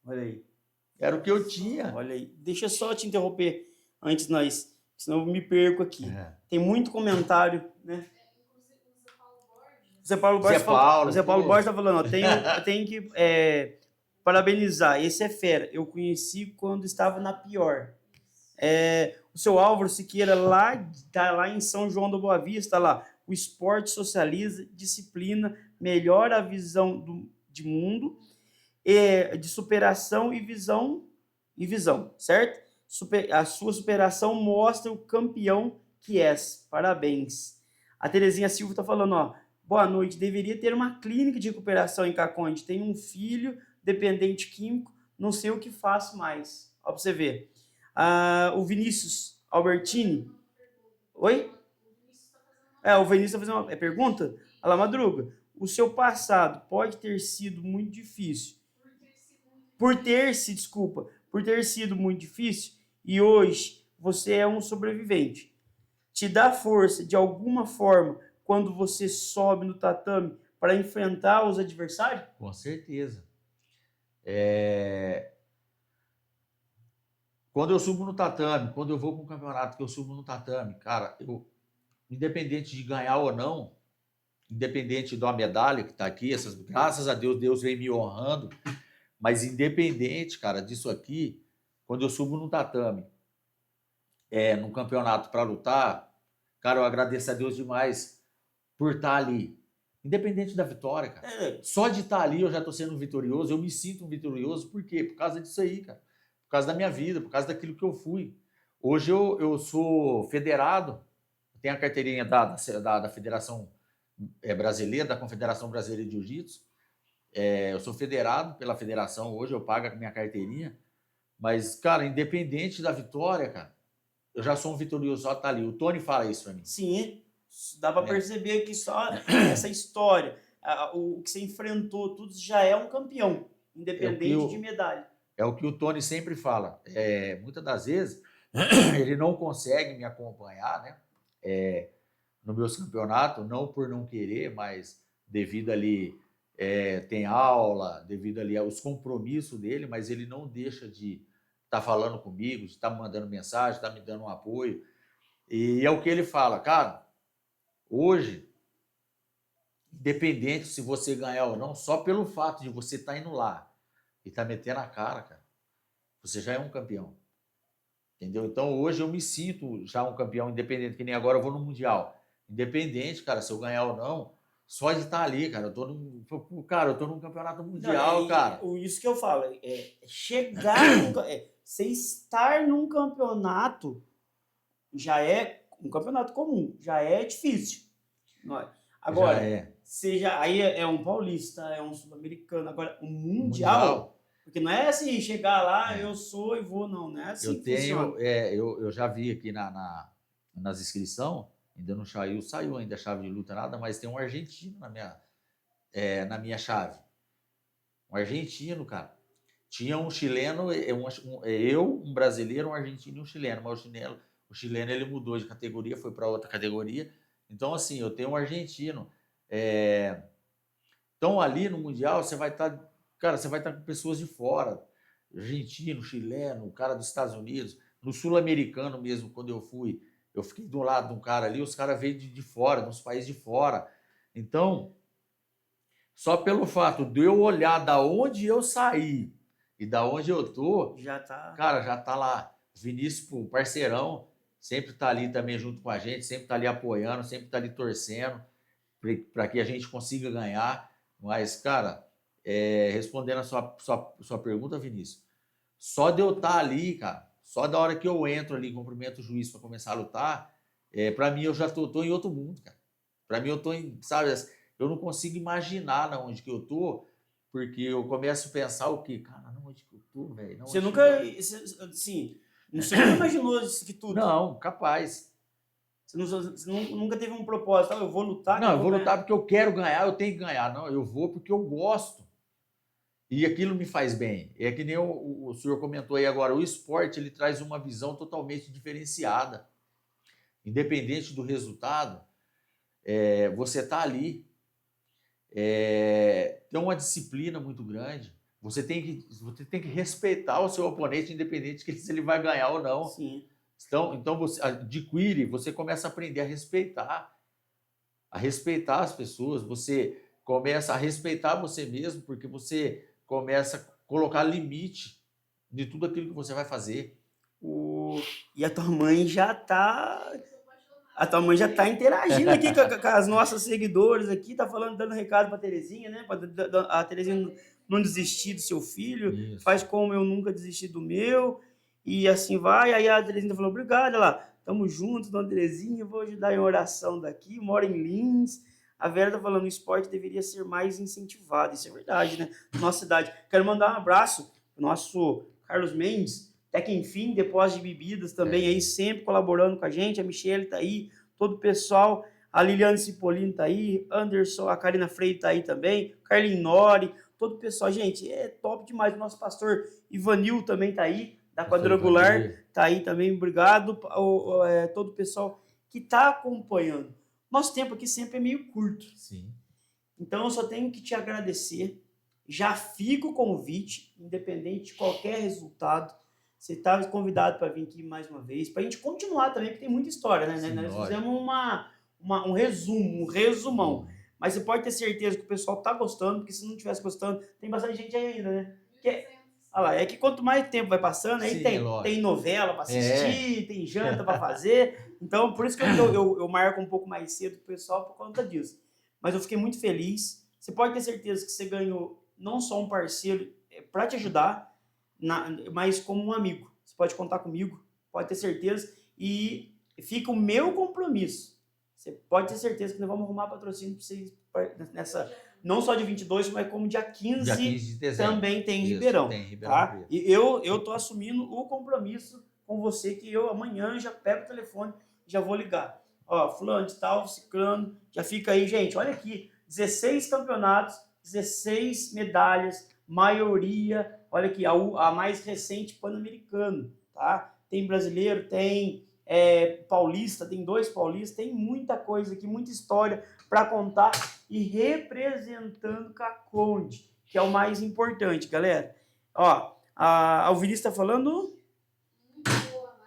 Olha aí. Era o que eu tinha. Olha aí. Deixa eu só te interromper antes senão eu me perco aqui. Tem muito comentário, né? O Zé Paulo Borges está falando, ó, tenho que parabenizar, esse é fera, eu conheci quando estava na pior. O seu Álvaro Siqueira, tá lá em São João da Boa Vista, lá, o esporte socializa, disciplina, melhora a visão de mundo, de superação e visão, certo? A sua superação mostra o campeão que és, parabéns. A Terezinha Silva está falando, ó, boa noite, deveria ter uma clínica de recuperação em Caconde. Tenho um filho dependente químico, não sei o que faço mais. Ó, pra você ver. O Vinícius Albertini. Oi? O Vinícius está fazendo uma pergunta. Olha lá, Madruga. O seu passado pode ter sido muito difícil. Por ter sido muito difícil e hoje você é um sobrevivente. Te dá força de alguma forma quando você sobe no tatame para enfrentar os adversários? Com certeza. Quando eu subo no tatame, quando eu vou para um campeonato que eu subo no tatame, cara, independente de ganhar ou não, independente da medalha que está aqui, graças a Deus, Deus vem me honrando, Mas independente, cara, disso aqui, quando eu subo no tatame, num campeonato para lutar, cara, eu agradeço a Deus demais por estar ali. Independente da vitória, cara. Só de estar ali eu já estou sendo vitorioso, eu me sinto um vitorioso, por quê? Por causa disso aí, cara. Por causa da minha vida, por causa daquilo que eu fui. Hoje eu sou federado, tenho a carteirinha da Federação Brasileira, da Confederação Brasileira de Jiu-Jitsu. Eu sou federado pela federação hoje, eu pago a minha carteirinha. Mas, cara, independente da vitória, cara, eu já sou um vitorioso, só tá ali. O Tony fala isso pra mim. Sim, dá para perceber que só essa história, o que você enfrentou, tudo já é um campeão, independente de medalha. É o que o Tony sempre fala. Muitas das vezes, ele não consegue me acompanhar, né? Nos meus campeonatos, não por não querer, mas devido ali, tem aula, devido ali aos compromissos dele, mas ele não deixa de estar falando comigo, de estar me mandando mensagem, estar me dando um apoio. E é o que ele fala, cara, hoje, independente se você ganhar ou não, só pelo fato de você estar indo lá e estar metendo a cara, cara, você já é um campeão. Entendeu? Então hoje eu me sinto já um campeão independente, que nem agora eu vou no Mundial. Independente, cara, se eu ganhar ou não, só de estar ali, cara, eu tô num campeonato mundial, Não, cara. Isso que eu falo, chegar, você estar num campeonato já é um campeonato comum, já é difícil. Agora, aí é um paulista, é um sul-americano, agora um mundial. Porque não é assim, chegar lá, eu sou e vou, não é assim que funciona. Eu já vi aqui nas inscrições, ainda não saiu ainda a chave de luta, nada, mas tem um argentino na minha chave. Um argentino, cara. Tinha um chileno, um brasileiro, um argentino e um chileno, mas o chileno ele mudou de categoria, foi para outra categoria. Então, assim, eu tenho um argentino. Então, ali no Mundial, você vai estar... Cara, você vai estar com pessoas de fora, argentino, chileno, cara dos Estados Unidos, no sul-americano mesmo, quando eu fui, eu fiquei do lado de um cara ali, os caras veio de fora, dos países de fora. Então, só pelo fato de eu olhar da onde eu saí e da onde eu tô, cara, já tá lá. Vinícius, pô, parceirão, sempre tá ali também junto com a gente, sempre tá ali apoiando, sempre tá ali torcendo para que a gente consiga ganhar. Mas, cara... respondendo a sua pergunta, Vinícius, só de eu estar ali, cara, só da hora que eu entro ali, cumprimento o juiz para começar a lutar, para mim eu já tô em outro mundo, cara. Para mim eu tô em, sabe, eu não consigo imaginar na onde que eu tô, porque eu começo a pensar o quê? Cara, onde que eu tô, velho? Você nunca, assim, você nunca imaginou isso aqui tudo? Não, capaz. Você nunca teve um propósito, eu vou lutar? Não, eu vou lutar porque eu quero ganhar, eu tenho que ganhar. Não, eu vou porque eu gosto. E aquilo me faz bem. É que nem o senhor comentou aí agora, o esporte ele traz uma visão totalmente diferenciada. Independente do resultado, você está ali, tem uma disciplina muito grande. Você tem que respeitar o seu oponente, independente se ele vai ganhar ou não. Sim. Então você adquire, você começa a aprender a respeitar as pessoas, você começa a respeitar você mesmo, porque você começa a colocar limite de tudo aquilo que você vai fazer. E a tua mãe já tá... A tua mãe já tá interagindo aqui com as nossas seguidoras aqui, tá falando, dando recado pra Terezinha, né? A Terezinha não desistir do seu filho, isso. Faz como eu nunca desisti do meu, e assim vai. Aí a Terezinha falou, obrigado, olha lá, tamo juntos, dona Terezinha, vou ajudar em oração daqui, moro em Lins. A Vera tá falando, o esporte deveria ser mais incentivado, isso é verdade, né? Nossa cidade. Quero mandar um abraço pro nosso Carlos Mendes, até que enfim, depósito de bebidas também aí, sempre colaborando com a gente, a Michelle tá aí, todo o pessoal, a Liliane Cipolino tá aí, Anderson, a Karina Freire tá aí também, Carlinhos Nori, todo o pessoal, gente, é top demais, o nosso pastor Ivanil também tá aí, da Quadrangular, tá aí também, obrigado, todo o pessoal que tá acompanhando. Nosso tempo aqui sempre é meio curto. Sim. Então eu só tenho que te agradecer, já fica o convite, independente de qualquer resultado. Você está convidado para vir aqui mais uma vez, para a gente continuar também, porque tem muita história, né? Sim, nós fizemos um resumo, um resumão. Mas você pode ter certeza que o pessoal está gostando, porque se não estivesse gostando, tem bastante gente aí ainda, né? Olha lá, é que quanto mais tempo vai passando, aí Sim, tem, lógico. tem novela para assistir, tem janta para fazer. Então, por isso que eu marco um pouco mais cedo com o pessoal por conta disso. Mas eu fiquei muito feliz. Você pode ter certeza que você ganhou não só um parceiro para te ajudar, mas como um amigo. Você pode contar comigo, pode ter certeza. E fica o meu compromisso. Você pode ter certeza que nós vamos arrumar patrocínio para vocês nessa, não só de 22, mas como dia 15, Dia 15 de dezembro. também tem Isso, Ribeirão. tem Ribeirão Tá? Preto. E eu tô assumindo o compromisso com você, que eu amanhã já pego o telefone e já vou ligar. Ó, fulano de tal, ciclano, já fica aí, gente, olha aqui, 16 campeonatos, 16 medalhas, maioria, olha aqui, a mais recente pan-americano, tá? Tem brasileiro, tem paulista, tem 2 paulistas, tem muita coisa aqui, muita história para contar e representando Caconde, que é o mais importante, galera. Ó, a Alviris está falando.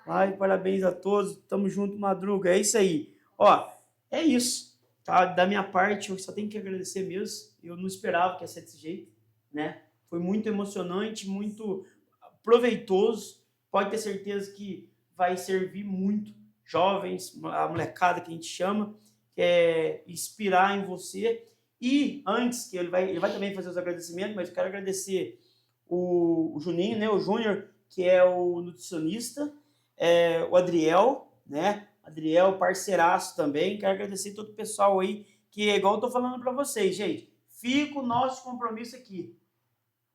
Ai, parabéns a todos, tamo junto, Madruga, é isso aí. Ó, é isso, tá? Da minha parte, eu só tenho que agradecer mesmo. Eu não esperava que ia ser desse jeito, né? Foi muito emocionante, muito proveitoso. Pode ter certeza que vai servir muito jovens, a molecada que a gente chama, que é inspirar em você. E antes, que ele vai também fazer os agradecimentos, mas eu quero agradecer o Juninho, né, o Júnior, que é o nutricionista, o Adriel, né? Adriel, parceiraço também. Quero agradecer todo o pessoal aí, que é igual eu tô falando para vocês, gente. Fica o nosso compromisso aqui.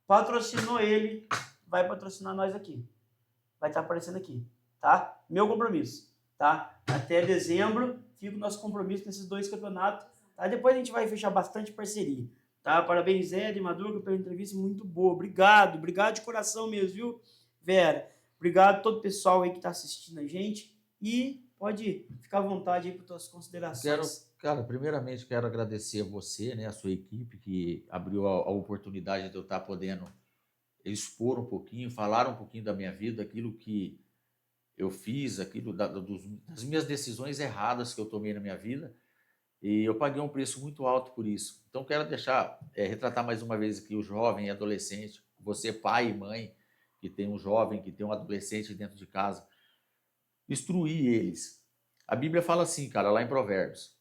Patrocinou ele, vai patrocinar nós aqui. Vai estar aparecendo aqui, tá? Meu compromisso, tá? Até dezembro, fica o nosso compromisso nesses 2 campeonatos, tá? Depois a gente vai fechar bastante parceria, tá? Parabéns, Zé de Madruga, pela entrevista muito boa. Obrigado de coração mesmo, viu, Vera? Obrigado a todo o pessoal aí que está assistindo a gente e pode ficar à vontade aí para suas considerações. Cara, primeiramente quero agradecer a você, né, a sua equipe, que abriu a oportunidade de eu estar podendo expor um pouquinho, falar um pouquinho da minha vida, aquilo que eu fiz, aquilo das minhas decisões erradas que eu tomei na minha vida, e eu paguei um preço muito alto por isso. Então quero retratar mais uma vez aqui o jovem e adolescente, você pai e mãe, que tem um jovem, que tem um adolescente dentro de casa, instruir eles. A Bíblia fala assim, cara, lá em Provérbios,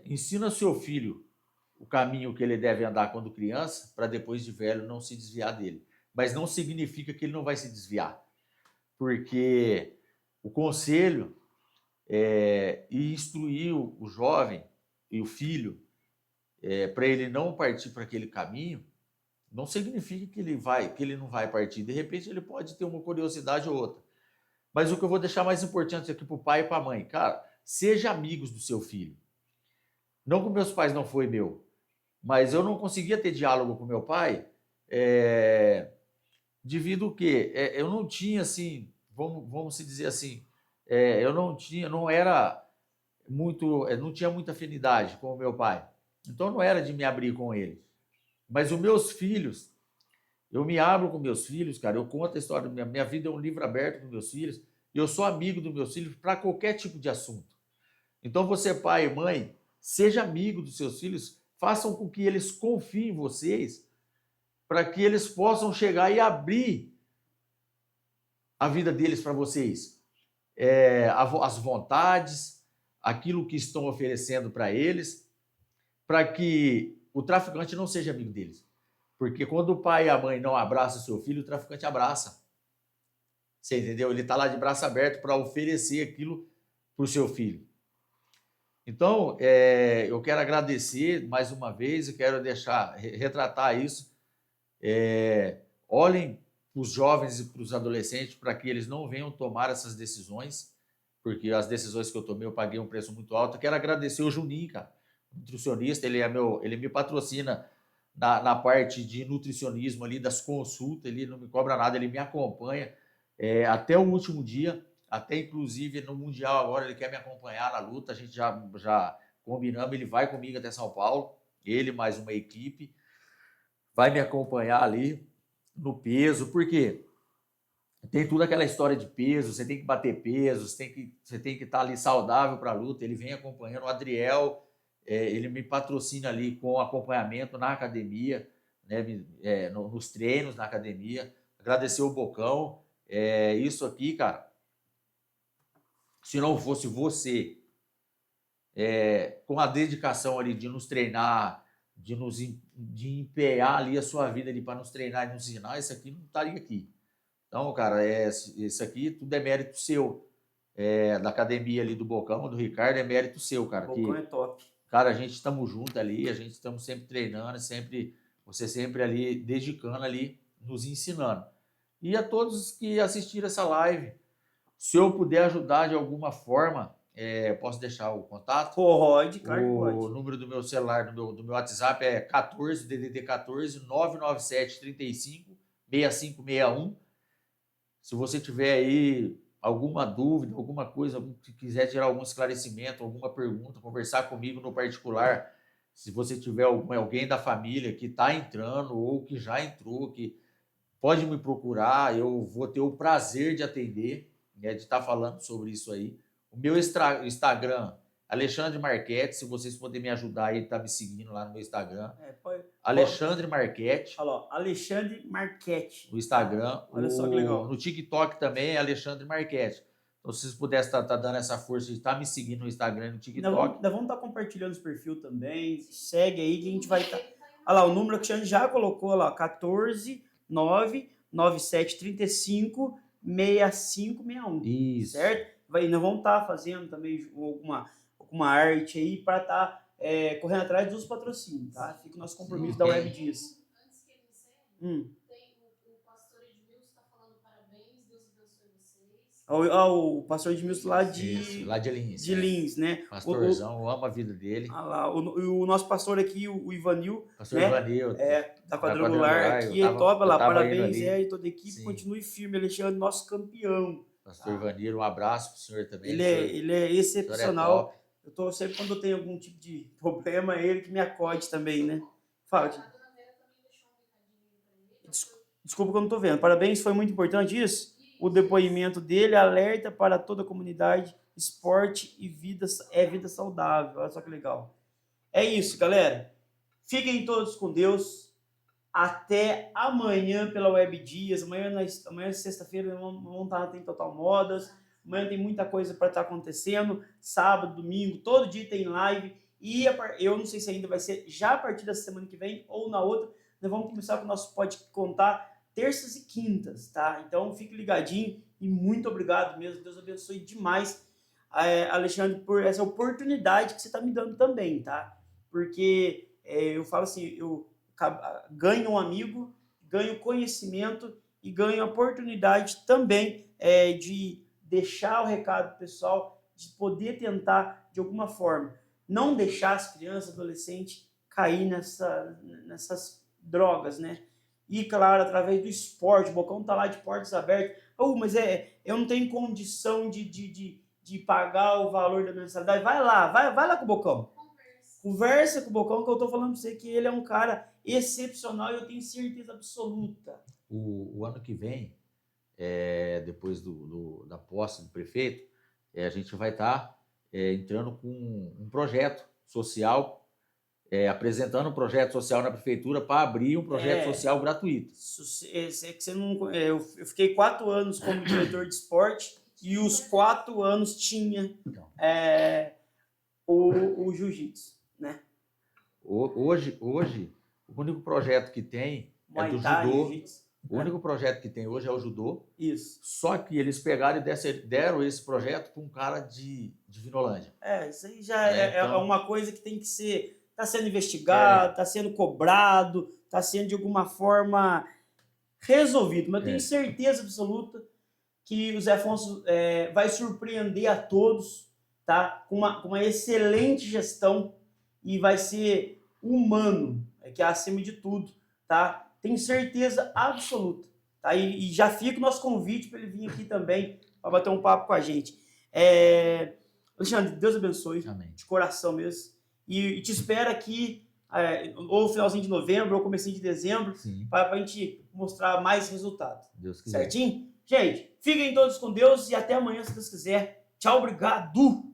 ensina seu filho o caminho que ele deve andar quando criança, para depois de velho não se desviar dele. Mas não significa que ele não vai se desviar, porque o conselho e instruir o jovem e o filho para ele não partir para aquele caminho, não significa que ele não vai partir. De repente ele pode ter uma curiosidade ou outra. Mas o que eu vou deixar mais importante aqui para o pai e para a mãe, cara, seja amigos do seu filho. Não que meus pais não foi meu, mas eu não conseguia ter diálogo com meu pai devido ao quê? Eu não tinha, assim, vamos se dizer assim, eu não era muito, não tinha muita afinidade com o meu pai. Então não era de me abrir com ele. Mas os meus filhos, eu me abro com meus filhos, cara, eu conto a história, minha vida é um livro aberto com meus filhos, e eu sou amigo dos meus filhos para qualquer tipo de assunto. Então você, pai e mãe, seja amigo dos seus filhos, façam com que eles confiem em vocês, para que eles possam chegar e abrir a vida deles para vocês. As vontades, aquilo que estão oferecendo para eles, para que o traficante não seja amigo deles. Porque quando o pai e a mãe não abraçam o seu filho, o traficante abraça. Você entendeu? Ele está lá de braço aberto para oferecer aquilo para o seu filho. Então, eu quero agradecer mais uma vez e quero retratar isso. Olhem para os jovens e para os adolescentes para que eles não venham tomar essas decisões, porque as decisões que eu tomei eu paguei um preço muito alto. Eu quero agradecer o Juninho, cara, nutricionista, ele me patrocina na parte de nutricionismo ali, das consultas, ele não me cobra nada, ele me acompanha até o último dia, até inclusive no Mundial agora ele quer me acompanhar na luta, a gente já combinamos, ele vai comigo até São Paulo, ele mais uma equipe, vai me acompanhar ali no peso, porque tem toda aquela história de peso, você tem que bater peso, você tem que estar ali saudável para a luta, ele vem acompanhando, o Adriel, ele me patrocina ali com acompanhamento na academia, né, nos treinos, na academia. Agradecer o Bocão. Isso aqui, cara, se não fosse você, com a dedicação ali de nos treinar, de empenhar ali a sua vida ali para nos treinar e nos ensinar, isso aqui não estaria aqui. Então, cara, isso aqui tudo é mérito seu. Da academia ali do Bocão, do Ricardo, é mérito seu, cara. O Bocão é top. Cara, a gente estamos junto ali, a gente estamos sempre treinando, você sempre ali dedicando ali, nos ensinando. E a todos que assistiram essa live, se eu puder ajudar de alguma forma, posso deixar o contato? Pode, claro que pode. O número do meu celular, do meu WhatsApp é 14, DDD 14 997 35 6561. Se você tiver aí alguma dúvida, alguma coisa, se quiser tirar algum esclarecimento, alguma pergunta, conversar comigo no particular, se você tiver alguém da família que está entrando ou que já entrou, que pode me procurar, eu vou ter o prazer de atender, né, de estar falando sobre isso aí. O meu Instagram, Alexandre Marchetti, se vocês puderem me ajudar aí, tá me seguindo lá no meu Instagram. Alexandre Marchetti. Olha lá, Alexandre Marchetti. No Instagram. Olha só que legal. No TikTok também é Alexandre Marchetti. Então, se vocês pudessem estar dando essa força de estar me seguindo no Instagram e no TikTok. Nós vamos estar compartilhando os perfil também. Segue aí que a gente vai estar. Olha lá, o número que a gente já colocou lá, 14 997 35 6561. Isso. Certo? Nós vamos estar fazendo também alguma arte aí para estar correndo atrás dos patrocínios, tá? Fica o nosso compromisso da Web Dias. Antes que ele encerre, tem o pastor Edmilson está falando parabéns, Deus abençoe vocês. O pastor Edmilson lá de Lins. De Lins, né? Pastorzão, eu amo a vida dele. O nosso pastor aqui, o Ivanil, pastor né? Ivanil. Da Quadrangular aqui, top lá, parabéns, e toda a equipe, Sim. Continue firme, Alexandre, nosso campeão. Pastor Ivanil, um abraço pro senhor também. Ele é excepcional. Eu tô sempre, quando eu tenho algum tipo de problema, é ele que me acode também, né? Fala, Tim. Desculpa que eu não tô vendo. Parabéns, foi muito importante isso. O depoimento dele alerta para toda a comunidade, esporte e vida saudável. Olha só que legal. É isso, galera. Fiquem todos com Deus. Até amanhã pela Web Dias. Amanhã é sexta-feira, vamos estar em Total Modas. Amanhã tem muita coisa para estar acontecendo. Sábado, domingo, todo dia tem live. E eu não sei se ainda vai ser já a partir da semana que vem ou na outra. Nós vamos começar com o nosso Pode Contar terças e quintas, tá? Então fique ligadinho e muito obrigado mesmo. Deus abençoe demais, Alexandre, por essa oportunidade que você está me dando também, tá? Porque eu falo assim, eu ganho um amigo, ganho conhecimento e ganho a oportunidade também de deixar o recado pessoal, de poder tentar, de alguma forma, não deixar as crianças, adolescentes cair nessas drogas, né? E, claro, através do esporte, o Bocão tá lá de portas abertas. Mas eu não tenho condição de pagar o valor da mensalidade. Vai lá com o Bocão. Conversa com o Bocão, que eu tô falando pra você que ele é um cara excepcional e eu tenho certeza absoluta. O ano que vem, depois da posse do prefeito, a gente vai estar entrando com um projeto social, apresentando um projeto social na prefeitura para abrir um projeto social gratuito. Eu fiquei 4 anos como diretor de esporte e os 4 anos tinha o jiu-jitsu, né? Hoje, o único projeto que tem é do judô. O único projeto que tem hoje é o judô. Isso. Só que eles pegaram e deram esse projeto para um cara de Vinolândia. Isso aí já é uma coisa que tem que ser... Está sendo investigado, está sendo cobrado, está sendo de alguma forma resolvido. Mas eu tenho certeza absoluta que o Zé Afonso vai surpreender a todos, tá? Com uma excelente gestão e vai ser humano, que é acima de tudo, tá? Tenho certeza absoluta. Tá? E já fica o nosso convite para ele vir aqui também para bater um papo com a gente. Alexandre, Deus abençoe. Amém. De coração mesmo. E te espero aqui, ou finalzinho de novembro, ou comecinho de dezembro, para a gente mostrar mais resultado. Deus quiser. Certinho? Gente, fiquem todos com Deus e até amanhã, se Deus quiser. Tchau, obrigado!